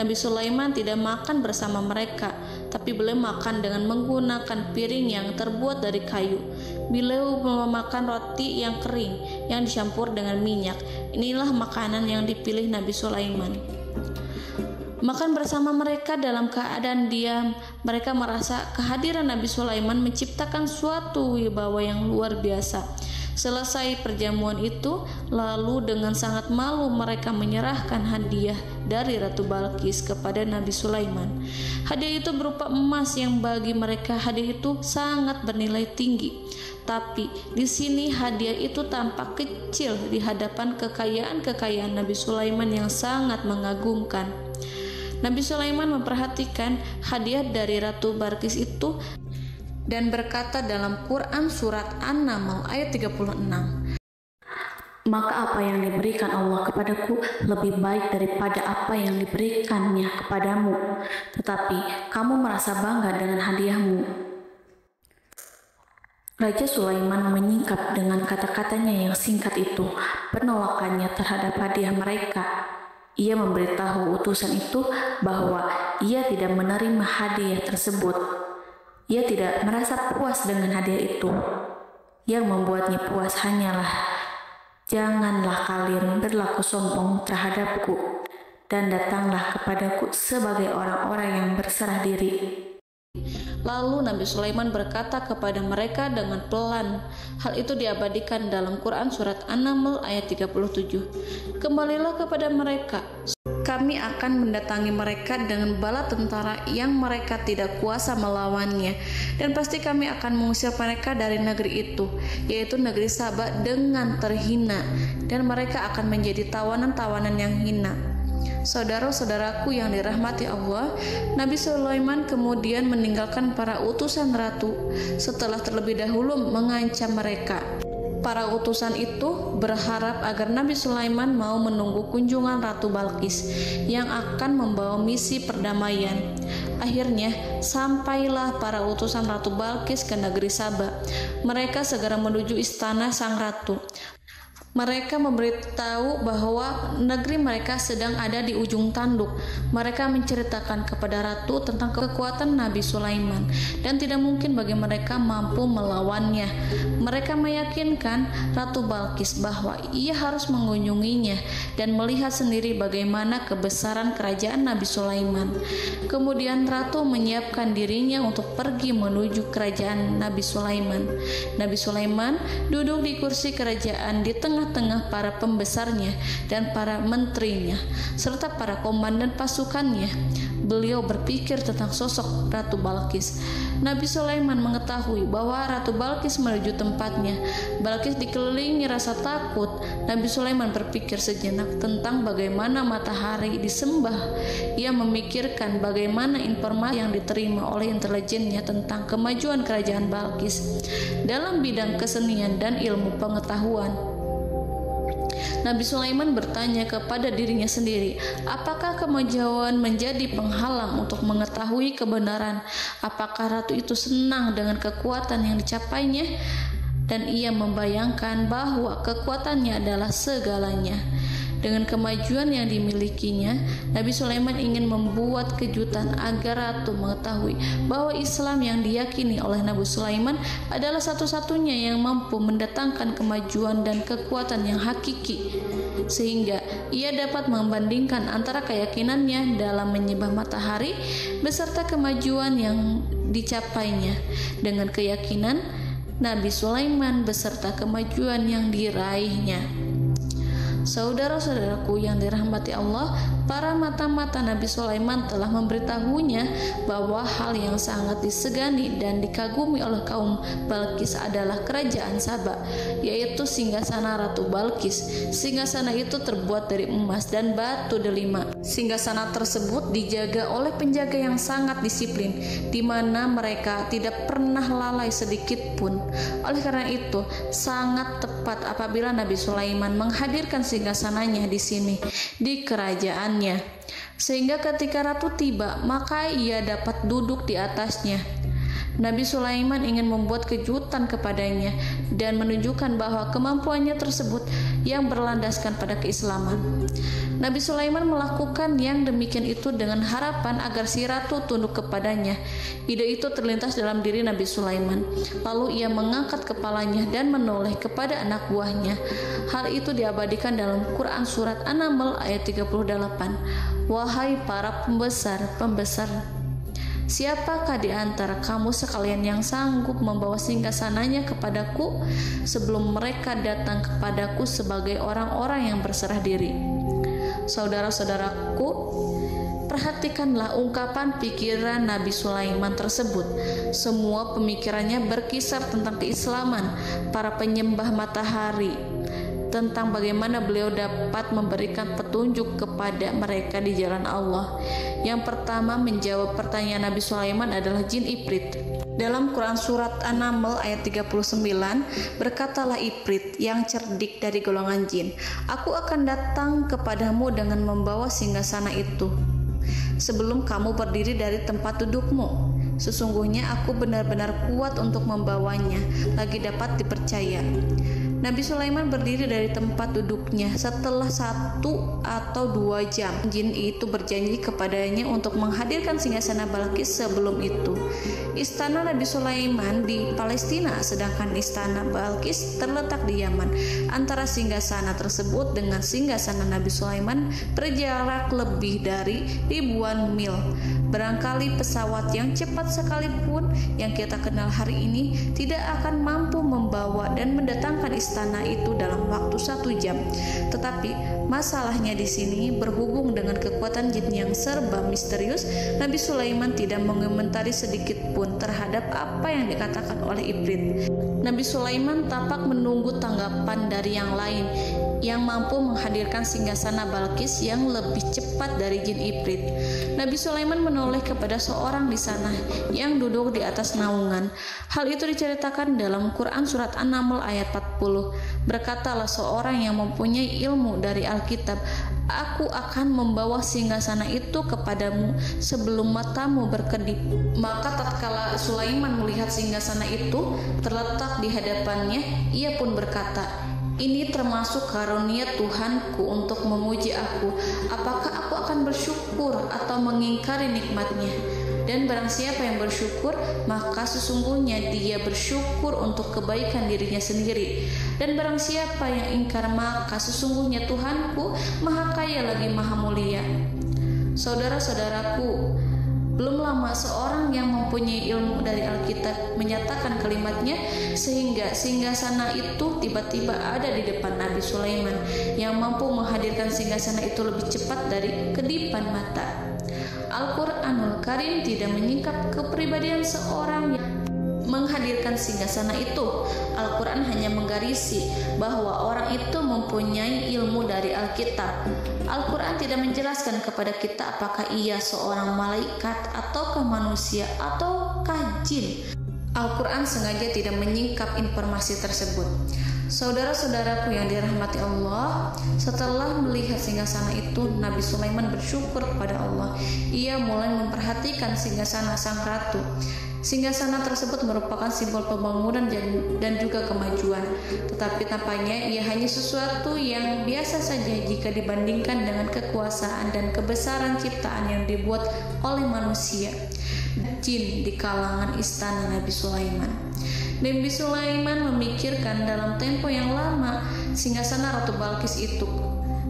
Nabi Sulaiman tidak makan bersama mereka, tapi beliau makan dengan menggunakan piring yang terbuat dari kayu. Beliau memakan roti yang kering yang dicampur dengan minyak. Inilah makanan yang dipilih Nabi Sulaiman. Makan bersama mereka dalam keadaan diam, mereka merasa kehadiran Nabi Sulaiman menciptakan suatu wibawa yang luar biasa. Selesai perjamuan itu, lalu dengan sangat malu mereka menyerahkan hadiah dari Ratu Balqis kepada Nabi Sulaiman. Hadiah itu berupa emas yang bagi mereka hadiah itu sangat bernilai tinggi. Tapi di sini hadiah itu tampak kecil di hadapan kekayaan Nabi Sulaiman yang sangat mengagumkan. Nabi Sulaiman memperhatikan hadiah dari Ratu Balqis itu dan berkata dalam Quran surat An-Naml ayat 36, "Maka apa yang diberikan Allah kepadaku lebih baik daripada apa yang diberikannya kepadamu, tetapi kamu merasa bangga dengan hadiahmu." Raja Sulaiman menyingkap dengan kata-katanya yang singkat itu penolakannya terhadap hadiah mereka. Ia memberitahu utusan itu bahwa ia tidak menerima hadiah tersebut. Ia tidak merasa puas dengan hadiah itu. Yang membuatnya puas hanyalah, "Janganlah kalian berlaku sombong terhadapku, dan datanglah kepadaku sebagai orang-orang yang berserah diri." Lalu Nabi Sulaiman berkata kepada mereka dengan pelan. Hal itu diabadikan dalam Quran surat An-Naml ayat 37. "Kembalilah kepada mereka. Kami akan mendatangi mereka dengan bala tentara yang mereka tidak kuasa melawannya, dan pasti kami akan mengusir mereka dari negeri itu, yaitu negeri Saba, dengan terhina, dan mereka akan menjadi tawanan-tawanan yang hina." Saudara-saudaraku yang dirahmati Allah, Nabi Sulaiman kemudian meninggalkan para utusan ratu setelah terlebih dahulu mengancam mereka. Para utusan itu berharap agar Nabi Sulaiman mau menunggu kunjungan Ratu Balqis yang akan membawa misi perdamaian. Akhirnya sampailah para utusan Ratu Balqis ke negeri Saba. Mereka segera menuju istana sang ratu. Mereka memberitahu bahwa negeri mereka sedang ada di ujung tanduk. Mereka menceritakan kepada ratu tentang kekuatan Nabi Sulaiman dan tidak mungkin bagi mereka mampu melawannya. Mereka meyakinkan Ratu Balqis bahwa ia harus mengunjunginya dan melihat sendiri bagaimana kebesaran kerajaan Nabi Sulaiman. Kemudian ratu menyiapkan dirinya untuk pergi menuju kerajaan Nabi Sulaiman. Nabi Sulaiman duduk di kursi kerajaan di tengah para pembesarnya dan para menterinya serta para komandan pasukannya. Beliau berpikir tentang sosok Ratu Balqis. Nabi Sulaiman mengetahui bahwa Ratu Balqis menuju tempatnya. Balqis dikelilingi rasa takut. Nabi Sulaiman berpikir sejenak tentang bagaimana matahari disembah. Ia memikirkan bagaimana informasi yang diterima oleh intelijennya tentang kemajuan kerajaan Balqis dalam bidang kesenian dan ilmu pengetahuan. Nabi Sulaiman bertanya kepada dirinya sendiri, apakah kemajuan menjadi penghalang untuk mengetahui kebenaran? Apakah ratu itu senang dengan kekuatan yang dicapainya? Dan ia membayangkan bahwa kekuatannya adalah segalanya. Dengan kemajuan yang dimilikinya, Nabi Sulaiman ingin membuat kejutan agar ratu mengetahui bahwa Islam yang diyakini oleh Nabi Sulaiman adalah satu-satunya yang mampu mendatangkan kemajuan dan kekuatan yang hakiki, sehingga ia dapat membandingkan antara keyakinannya dalam menyembah matahari beserta kemajuan yang dicapainya dengan keyakinan Nabi Sulaiman beserta kemajuan yang diraihnya. Saudara-saudaraku yang dirahmati Allah, para mata-mata Nabi Sulaiman telah memberitahunya bahwa hal yang sangat disegani dan dikagumi oleh kaum Balkis adalah kerajaan Saba, yaitu singgasana Ratu Balkis. Singgasana itu terbuat dari emas dan batu delima. Singgasana tersebut dijaga oleh penjaga yang sangat disiplin, di mana mereka tidak pernah lalai sedikit pun. Oleh karena itu, sangat tepat apabila Nabi Sulaiman menghadirkan singgasananya di sini, di kerajaannya, sehingga ketika ratu tiba, maka ia dapat duduk di atasnya. Nabi Sulaiman ingin membuat kejutan kepadanya dan menunjukkan bahwa kemampuannya tersebut yang berlandaskan pada keislaman. Nabi Sulaiman melakukan yang demikian itu dengan harapan agar si ratu tunduk kepadanya. Ide itu terlintas dalam diri Nabi Sulaiman. Lalu ia mengangkat kepalanya dan menoleh kepada anak buahnya. Hal itu diabadikan dalam Quran surat An-Naml ayat 38. Wahai para pembesar, siapakah di antara kamu sekalian yang sanggup membawa singgasananya kepadaku sebelum mereka datang kepadaku sebagai orang-orang yang berserah diri? Saudara-saudaraku, perhatikanlah ungkapan pikiran Nabi Sulaiman tersebut. Semua pemikirannya berkisar tentang keislaman, para penyembah matahari, tentang bagaimana beliau dapat memberikan petunjuk kepada mereka di jalan Allah. Yang pertama menjawab pertanyaan Nabi Sulaiman adalah jin Ifrit. Dalam Quran surat An-Naml ayat 39, berkatalah Ifrit yang cerdik dari golongan jin, aku akan datang kepadamu dengan membawa singgasana itu sebelum kamu berdiri dari tempat dudukmu. Sesungguhnya aku benar-benar kuat untuk membawanya, lagi dapat dipercaya. Nabi Sulaiman berdiri dari tempat duduknya setelah 1 atau 2 jam. Jin itu berjanji kepadanya untuk menghadirkan singgasana Balkis sebelum itu. Istana Nabi Sulaiman di Palestina, sedangkan istana Balkis terletak di Yaman. Antara singgasana tersebut dengan singgasana Nabi Sulaiman berjarak lebih dari ribuan mil. Barangkali pesawat yang cepat sekalipun yang kita kenal hari ini tidak akan mampu membawa dan mendatangkan istana itu dalam waktu 1 jam. Tetapi masalahnya di sini berhubung dengan kekuatan jin yang serba misterius, Nabi Sulaiman tidak mengomentari sedikit pun terhadap apa yang dikatakan oleh Ifrit. Nabi Sulaiman tampak menunggu tanggapan dari yang lain yang mampu menghadirkan singgasana Balkis yang lebih cepat dari jin Ifrit. Nabi Sulaiman menoleh kepada seorang di sana yang duduk di atas naungan. Hal itu diceritakan dalam Quran surat An-Naml ayat 40. Berkatalah seorang yang mempunyai ilmu dari Alkitab, aku akan membawa singgasana itu kepadamu sebelum matamu berkedip. Maka tatkala Sulaiman melihat singgasana itu terletak di hadapannya, ia pun berkata, ini termasuk karunia Tuhanku untuk memuji aku. Apakah aku akan bersyukur atau mengingkari nikmatnya? Dan barang siapa yang bersyukur, maka sesungguhnya dia bersyukur untuk kebaikan dirinya sendiri. Dan barang siapa yang ingkar, maka sesungguhnya Tuhanku maha kaya lagi maha mulia. Saudara-saudaraku, belum lama seorang yang mempunyai ilmu dari Alkitab menyatakan kalimatnya, sehingga singgasana itu tiba-tiba ada di depan Nabi Sulaiman yang mampu menghadirkan singgasana itu lebih cepat dari kedipan mata. Al-Quranul Karim tidak menyingkap kepribadian seorang yang menghadirkan singgasana itu. Al-Quran hanya menggarisi bahwa orang itu mempunyai ilmu dari Alkitab. Al-Quran tidak menjelaskan kepada kita apakah ia seorang malaikat ataukah manusia ataukah jin. Al-Quran sengaja tidak menyingkap informasi tersebut. Saudara-saudaraku yang dirahmati Allah, setelah melihat singgasana itu, Nabi Sulaiman bersyukur kepada Allah. Ia mulai memperhatikan singgasana sang ratu. Singgasana tersebut merupakan simbol pembangunan dan juga kemajuan. Tetapi tampaknya ia hanya sesuatu yang biasa saja jika dibandingkan dengan kekuasaan dan kebesaran ciptaan yang dibuat oleh manusia, jin di kalangan istana Nabi Sulaiman. Nabi Sulaiman memikirkan dalam tempo yang lama singgasana Ratu Balkis itu.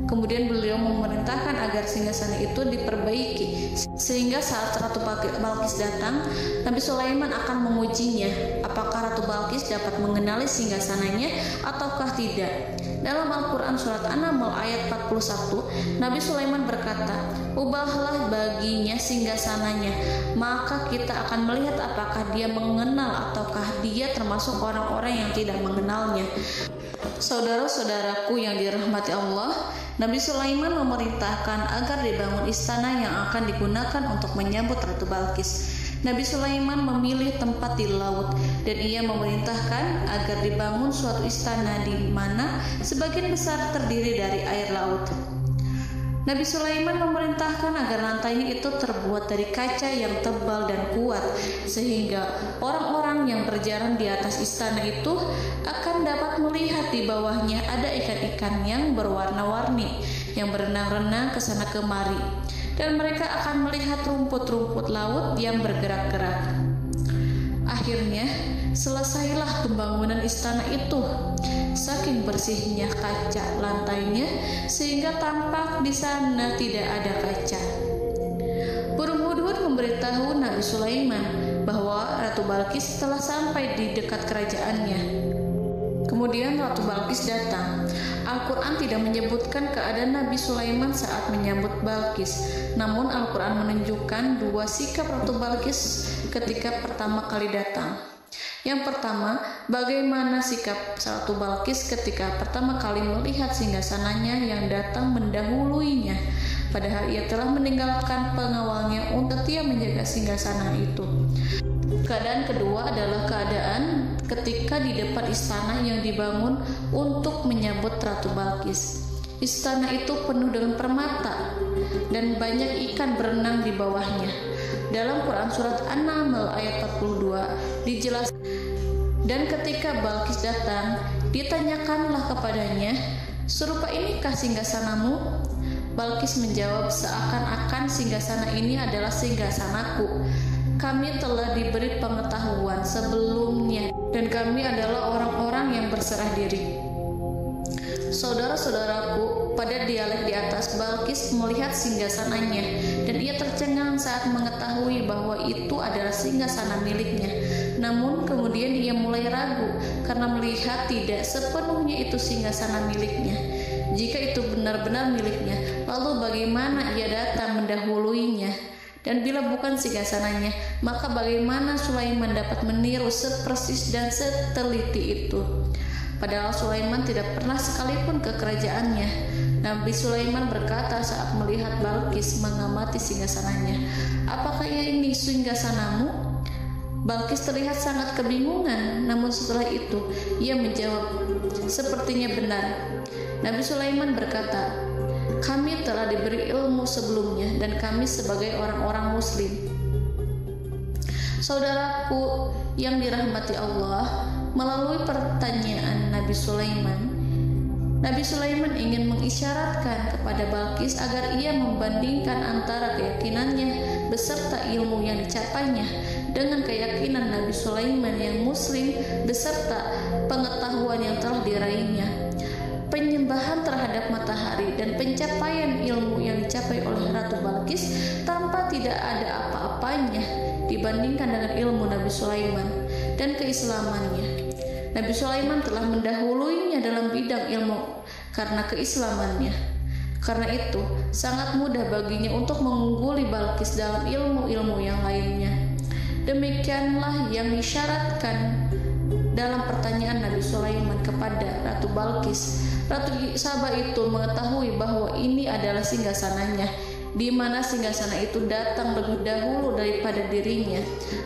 Kemudian beliau memerintahkan agar singgasana itu diperbaiki, sehingga saat Ratu Balkis datang, Nabi Sulaiman akan mengujinya apakah Ratu Balkis dapat mengenali singgasananya ataukah tidak. Dalam Al-Quran surat An-Naml ayat 41, Nabi Sulaiman berkata, "Ubahlah baginya singgasananya, maka kita akan melihat apakah dia mengenal ataukah dia termasuk orang-orang yang tidak mengenalnya." Saudara-saudaraku yang dirahmati Allah, Nabi Sulaiman memerintahkan agar dibangun istana yang akan digunakan untuk menyambut Ratu Balkis. Nabi Sulaiman memilih tempat di laut dan ia memerintahkan agar dibangun suatu istana di mana sebagian besar terdiri dari air laut. Nabi Sulaiman memerintahkan agar lantainya itu terbuat dari kaca yang tebal dan kuat, sehingga orang-orang yang berjalan di atas istana itu akan dapat melihat di bawahnya ada ikan-ikan yang berwarna-warni yang berenang-renang ke sana kemari, dan mereka akan melihat rumput-rumput laut yang bergerak-gerak. Akhirnya, selesailah pembangunan istana itu. Saking bersihnya kaca lantainya sehingga tampak di sana tidak ada kaca. Burung hudhud memberitahu Nabi Sulaiman bahwa Ratu Balkis telah sampai di dekat kerajaannya. Kemudian Ratu Balkis datang. Al-Quran tidak menyebutkan keadaan Nabi Sulaiman saat menyambut Balkis, namun Al-Quran menunjukkan dua sikap Ratu Balkis ketika pertama kali datang. Yang pertama, bagaimana sikap Ratu Balkis ketika pertama kali melihat singgasananya yang datang mendahuluinya, padahal ia telah meninggalkan pengawalnya untuk setia menjaga singgasana itu. Keadaan kedua adalah keadaan ketika di depan istana yang dibangun untuk menyambut Ratu Balkis. Istana itu penuh dengan permata dan banyak ikan berenang di bawahnya. Dalam Quran surat An-Naml ayat 42 dijelaskan, dan ketika Balkis datang, ditanyakanlah kepadanya, "Serupa inikah singgasanamu?" Balkis menjawab, "Seakan-akan singgasana ini adalah singgasanaku. Kami telah diberi pengetahuan sebelumnya dan kami adalah orang-orang yang berserah diri." Saudara-saudaraku, pada dialek di atas, Balkis melihat singgasananya dan ia tercengang saat mengetahui bahwa itu adalah singgasana miliknya. Namun kemudian ia mulai ragu karena melihat tidak sepenuhnya itu singgasana miliknya. Jika itu benar-benar miliknya, lalu bagaimana ia datang mendahuluinya? Dan bila bukan singgasananya, maka bagaimana Sulaiman dapat meniru sepersis dan seteliti itu? Padahal Sulaiman tidak pernah sekalipun ke kerajaannya. Nabi Sulaiman berkata saat melihat Balkis mengamati singgasananya, "Apakah ini singgasanamu?" Balkis terlihat sangat kebingungan, namun setelah itu ia menjawab, "Sepertinya benar." Nabi Sulaiman berkata, "Kami telah diberi ilmu sebelumnya dan kami sebagai orang-orang muslim." Saudaraku yang dirahmati Allah, melalui pertanyaan Nabi Sulaiman ingin mengisyaratkan kepada Balkis agar ia membandingkan antara keyakinannya beserta ilmu yang dicapainya dengan keyakinan Nabi Sulaiman yang muslim beserta pengetahuan yang telah diraihnya. Penyembahan terhadap matahari dan pencapaian ilmu yang dicapai oleh Ratu Balkis tanpa tidak ada apa-apanya dibandingkan dengan ilmu Nabi Sulaiman dan keislamannya. Nabi Sulaiman telah mendahuluinya dalam bidang ilmu karena keislamannya. Karena itu, sangat mudah baginya untuk mengungguli Balkis dalam ilmu-ilmu yang lainnya. Demikianlah yang disyaratkan dalam pertanyaan Nabi Sulaiman kepada Ratu Balkis. Ratu Saba itu mengetahui bahwa ini adalah singgasananya, di mana singgasana itu datang lebih dahulu daripada dirinya.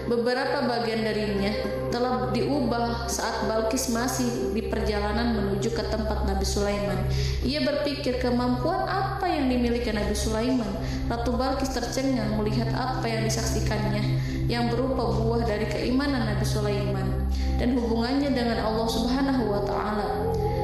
Beberapa bagian darinya telah diubah saat Balkis masih di perjalanan menuju ke tempat Nabi Sulaiman. Ia berpikir kemampuan apa yang dimiliki Nabi Sulaiman. Ratu Balkis tercengang melihat apa yang disaksikannya, yang berupa buah dari keimanan Nabi Sulaiman dan hubungannya dengan Allah Subhanahu wa Ta'ala.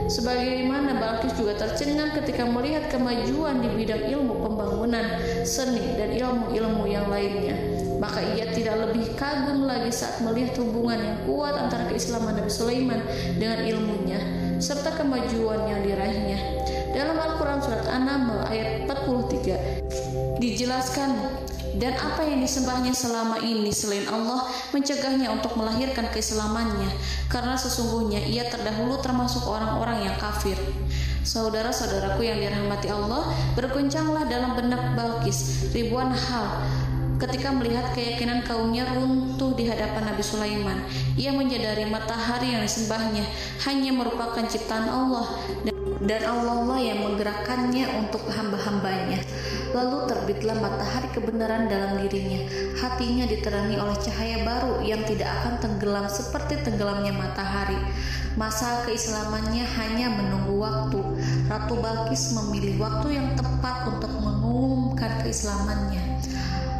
Sebagaimana Balkis juga tercengang ketika melihat kemajuan di bidang ilmu pembangunan, seni, dan ilmu-ilmu yang lainnya. Maka ia tidak lebih kagum lagi saat melihat hubungan yang kuat antara keislaman Nabi Sulaiman dengan ilmunya, serta kemajuan yang diraihnya. Dalam Al-Quran surat An-Naml ayat 43 dijelaskan, dan apa yang disembahnya selama ini selain Allah mencegahnya untuk melahirkan keislamannya, karena sesungguhnya ia terdahulu termasuk orang-orang yang kafir. Saudara-saudaraku yang dirahmati Allah, bergoncanglah dalam benak Balqis ribuan hal ketika melihat keyakinan kaumnya runtuh di hadapan Nabi Sulaiman. Ia menyadari matahari yang disembahnya hanya merupakan ciptaan Allah, dan Allah lah yang menggerakkannya untuk hamba-hambanya. Lalu terbitlah matahari kebenaran dalam dirinya. Hatinya diterangi oleh cahaya baru yang tidak akan tenggelam seperti tenggelamnya matahari. Masa keislamannya hanya menunggu waktu. Ratu Balqis memilih waktu yang tepat untuk mengumumkan keislamannya.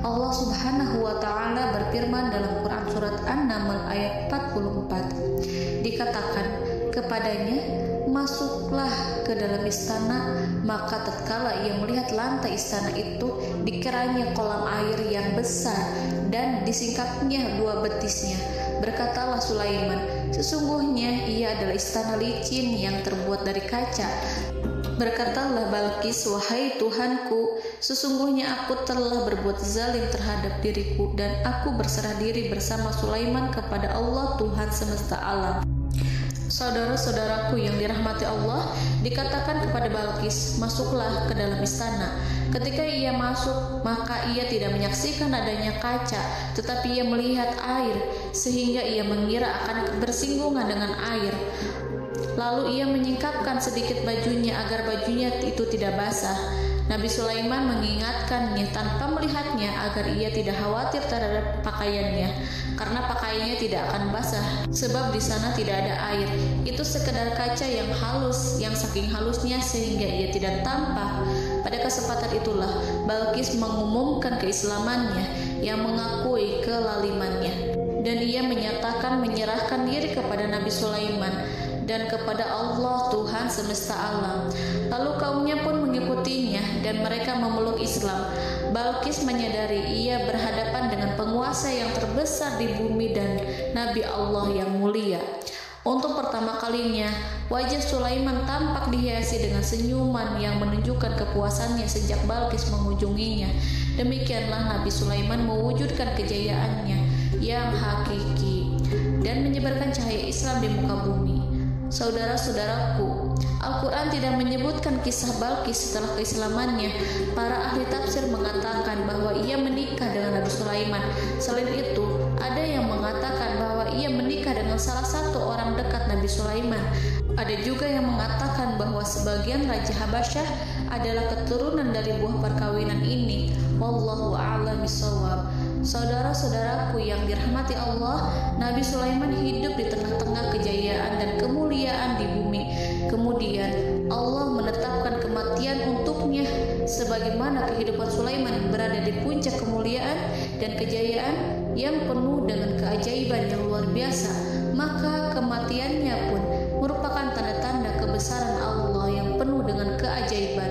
Allah Subhanahu wa Ta'ala berfirman dalam Quran surat An-Naml ayat 44. Dikatakan kepadanya, masuklah ke dalam istana. Maka tatkala ia melihat lantai istana itu, dikiranya kolam air yang besar dan disingkapnya 2 betisnya. Berkatalah Sulaiman, sesungguhnya ia adalah istana licin yang terbuat dari kaca. Berkatalah Balqis, wahai Tuhanku, sesungguhnya aku telah berbuat zalim terhadap diriku, dan aku berserah diri bersama Sulaiman kepada Allah Tuhan semesta alam. Saudara-saudaraku yang dirahmati Allah, dikatakan kepada Balqis, masuklah ke dalam istana. Ketika ia masuk, maka ia tidak menyaksikan adanya kaca, tetapi ia melihat air, sehingga ia mengira akan bersinggungan dengan air. Lalu ia menyingkapkan sedikit bajunya agar bajunya itu tidak basah. Nabi Sulaiman mengingatkannya tanpa melihatnya agar ia tidak khawatir terhadap pakaiannya, karena pakaiannya tidak akan basah sebab di sana tidak ada air. Itu sekedar kaca yang halus, yang saking halusnya sehingga ia tidak tampak. Pada kesempatan itulah Balqis mengumumkan keislamannya yang mengakui kelalimannya, dan ia menyatakan menyerahkan diri kepada Nabi Sulaiman dan kepada Allah Tuhan semesta alam. Lalu kaumnya pun mengikutinya dan mereka memeluk Islam. Balqis menyadari ia berhadapan dengan penguasa yang terbesar di bumi dan Nabi Allah yang mulia. Untuk pertama kalinya, wajah Sulaiman tampak dihiasi dengan senyuman yang menunjukkan kepuasannya sejak Balqis mengunjunginya. Demikianlah Nabi Sulaiman mewujudkan kejayaannya yang hakiki dan menyebarkan cahaya Islam di muka bumi. Saudara-saudaraku, Al-Quran tidak menyebutkan kisah Balqis setelah keislamannya. Para ahli tafsir mengatakan bahwa ia menikah dengan Nabi Sulaiman. Selain itu, ada yang mengatakan bahwa ia menikah dengan salah satu orang dekat Nabi Sulaiman. Ada juga yang mengatakan bahwa sebagian Raja Habasyah adalah keturunan dari buah perkawinan ini. Wallahu a'lam bishawab. Saudara-saudaraku yang dirahmati Allah, Nabi Sulaiman hidup di tengah-tengah kejayaan dan kemuliaan di bumi. Kemudian Allah menetapkan kematian untuknya, sebagaimana kehidupan Sulaiman berada di puncak kemuliaan dan kejayaan yang penuh dengan keajaiban yang luar biasa. Maka kematiannya pun merupakan tanda-tanda kebesaran Allah yang penuh dengan keajaiban.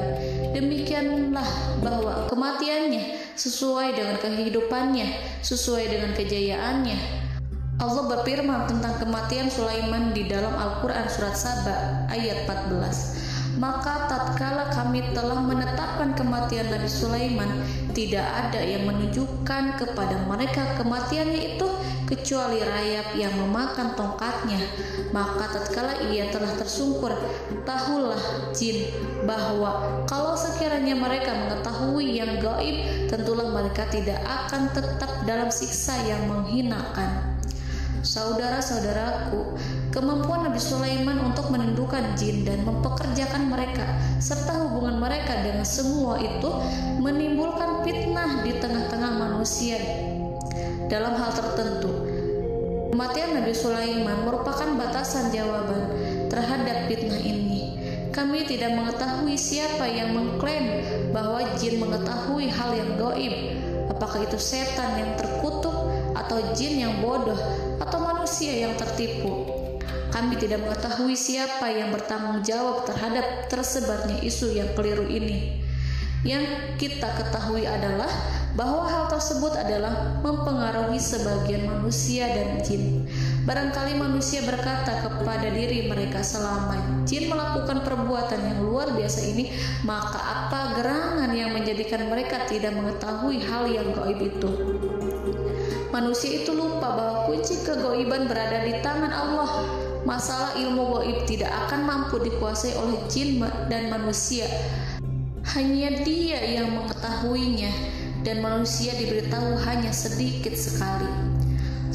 Demikianlah bahwa kematiannya sesuai dengan kehidupannya, sesuai dengan kejayaannya. Allah berfirman tentang kematian Sulaiman di dalam Al-Quran surat Saba ayat 14. Maka tatkala kami telah menetapkan kematian Nabi Sulaiman, tidak ada yang menunjukkan kepada mereka kematiannya itu kecuali rayap yang memakan tongkatnya. Maka tatkala ia telah tersungkur, tahulah jin bahwa kalau sekiranya mereka mengetahui yang gaib, tentulah mereka tidak akan tetap dalam siksa yang menghinakan. Saudara-saudaraku, kemampuan Nabi Sulaiman untuk menundukkan jin dan mempekerjakan mereka serta hubungan mereka dengan semua itu menimbulkan fitnah di tengah-tengah manusia dalam hal tertentu. Kematian Nabi Sulaiman merupakan batasan jawaban terhadap fitnah ini. Kami tidak mengetahui siapa yang mengklaim bahwa jin mengetahui hal yang gaib. Apakah itu setan yang terkutuk, atau jin yang bodoh, atau manusia yang tertipu? Kami tidak mengetahui siapa yang bertanggung jawab terhadap tersebarnya isu yang keliru ini. Yang kita ketahui adalah bahwa hal tersebut adalah mempengaruhi sebagian manusia dan jin. Barangkali manusia berkata kepada diri mereka, selama jin melakukan perbuatan yang luar biasa ini, maka apa gerangan yang menjadikan mereka tidak mengetahui hal yang gaib itu? Manusia itu lupa bahwa kunci kegaiban berada di tangan Allah. Masalah ilmu gaib tidak akan mampu dikuasai oleh jin dan manusia. Hanya Dia yang mengetahuinya, dan manusia diberitahu hanya sedikit sekali.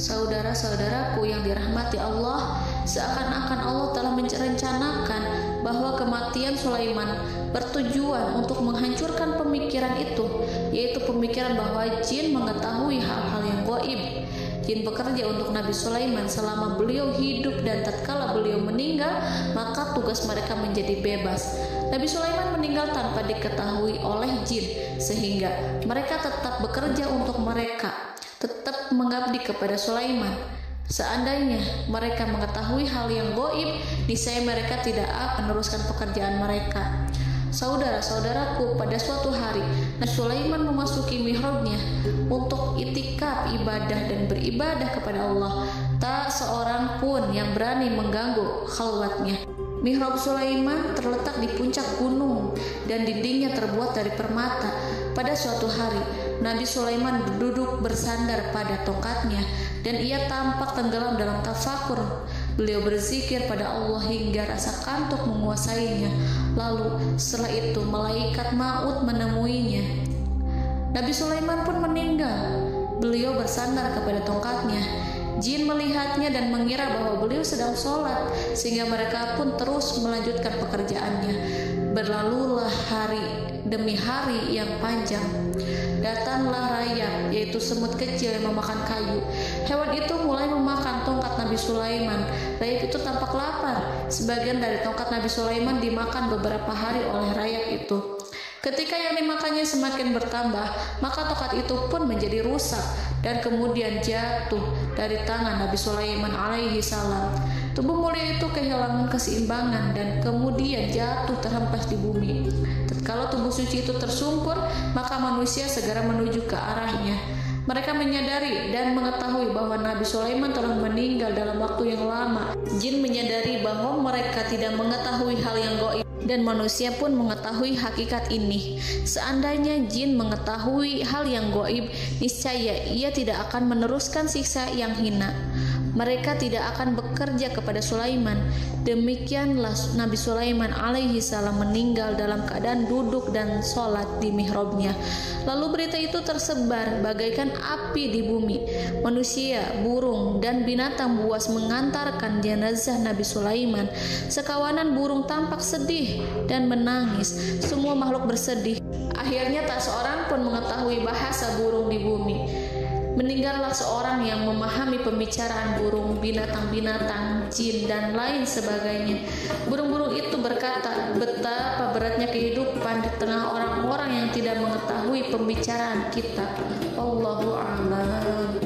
Saudara-saudaraku yang dirahmati Allah, seakan-akan Allah telah merencanakan bahwa kematian Sulaiman bertujuan untuk menghancurkan pemikiran itu, yaitu pemikiran bahwa jin mengetahui hal-hal yang gaib. Jin bekerja untuk Nabi Sulaiman selama beliau hidup, dan tatkala beliau meninggal, maka tugas mereka menjadi bebas. Nabi Sulaiman meninggal tanpa diketahui oleh jin, sehingga mereka tetap bekerja untuk mereka, tetap mengabdi kepada Sulaiman. Seandainya mereka mengetahui hal yang gaib, niscaya mereka tidak akan meneruskan pekerjaan mereka. Saudara-saudaraku, pada suatu hari Nabi Sulaiman memasuki mihrabnya untuk itikaf ibadah dan beribadah kepada Allah. Tak seorang pun yang berani mengganggu khalwatnya. Mihrab Sulaiman terletak di puncak gunung dan dindingnya terbuat dari permata. Pada suatu hari, Nabi Sulaiman duduk bersandar pada tongkatnya dan ia tampak tenggelam dalam tafakur. Beliau berzikir pada Allah hingga rasa kantuk menguasainya. Lalu setelah itu malaikat maut menemuinya. Nabi Sulaiman pun meninggal. Beliau bersandar kepada tongkatnya. Jin melihatnya dan mengira bahwa beliau sedang sholat, sehingga mereka pun terus melanjutkan pekerjaannya. Berlalulah hari demi hari yang panjang. Datanglah rayap, yaitu semut kecil yang memakan kayu. Hewan itu mulai memakan tongkat Nabi Sulaiman. Rayap itu tampak lapar. Sebagian dari tongkat Nabi Sulaiman dimakan beberapa hari oleh rayap itu. Ketika yang dimakannya semakin bertambah, maka tongkat itu pun menjadi rusak dan kemudian jatuh dari tangan Nabi Sulaiman alaihi salam. Tubuh mulia itu kehilangan keseimbangan dan kemudian jatuh terhempas di bumi. Tatkala tubuh suci itu tersungkur, maka manusia segera menuju ke arahnya. Mereka menyadari dan mengetahui bahwa Nabi Sulaiman telah meninggal dalam waktu yang lama. Jin menyadari bahwa mereka tidak mengetahui hal yang gaib, dan manusia pun mengetahui hakikat ini. Seandainya jin mengetahui hal yang gaib, niscaya ia tidak akan meneruskan siksa yang hina. Mereka tidak akan bekerja kepada Sulaiman. Demikianlah Nabi Sulaiman alaihi salam meninggal dalam keadaan duduk dan sholat di mihrabnya. Lalu berita itu tersebar bagaikan api di bumi. Manusia, burung, dan binatang buas mengantarkan jenazah Nabi Sulaiman. Sekawanan burung tampak sedih dan menangis. Semua makhluk bersedih. Akhirnya tak seorang pun mengetahui bahasa burung di bumi. Meninggallah seorang yang memahami pembicaraan burung, binatang-binatang, jin, dan lain sebagainya. Burung-burung itu berkata, betapa beratnya kehidupan di tengah orang-orang yang tidak mengetahui pembicaraan kita. Wallahu a'lam.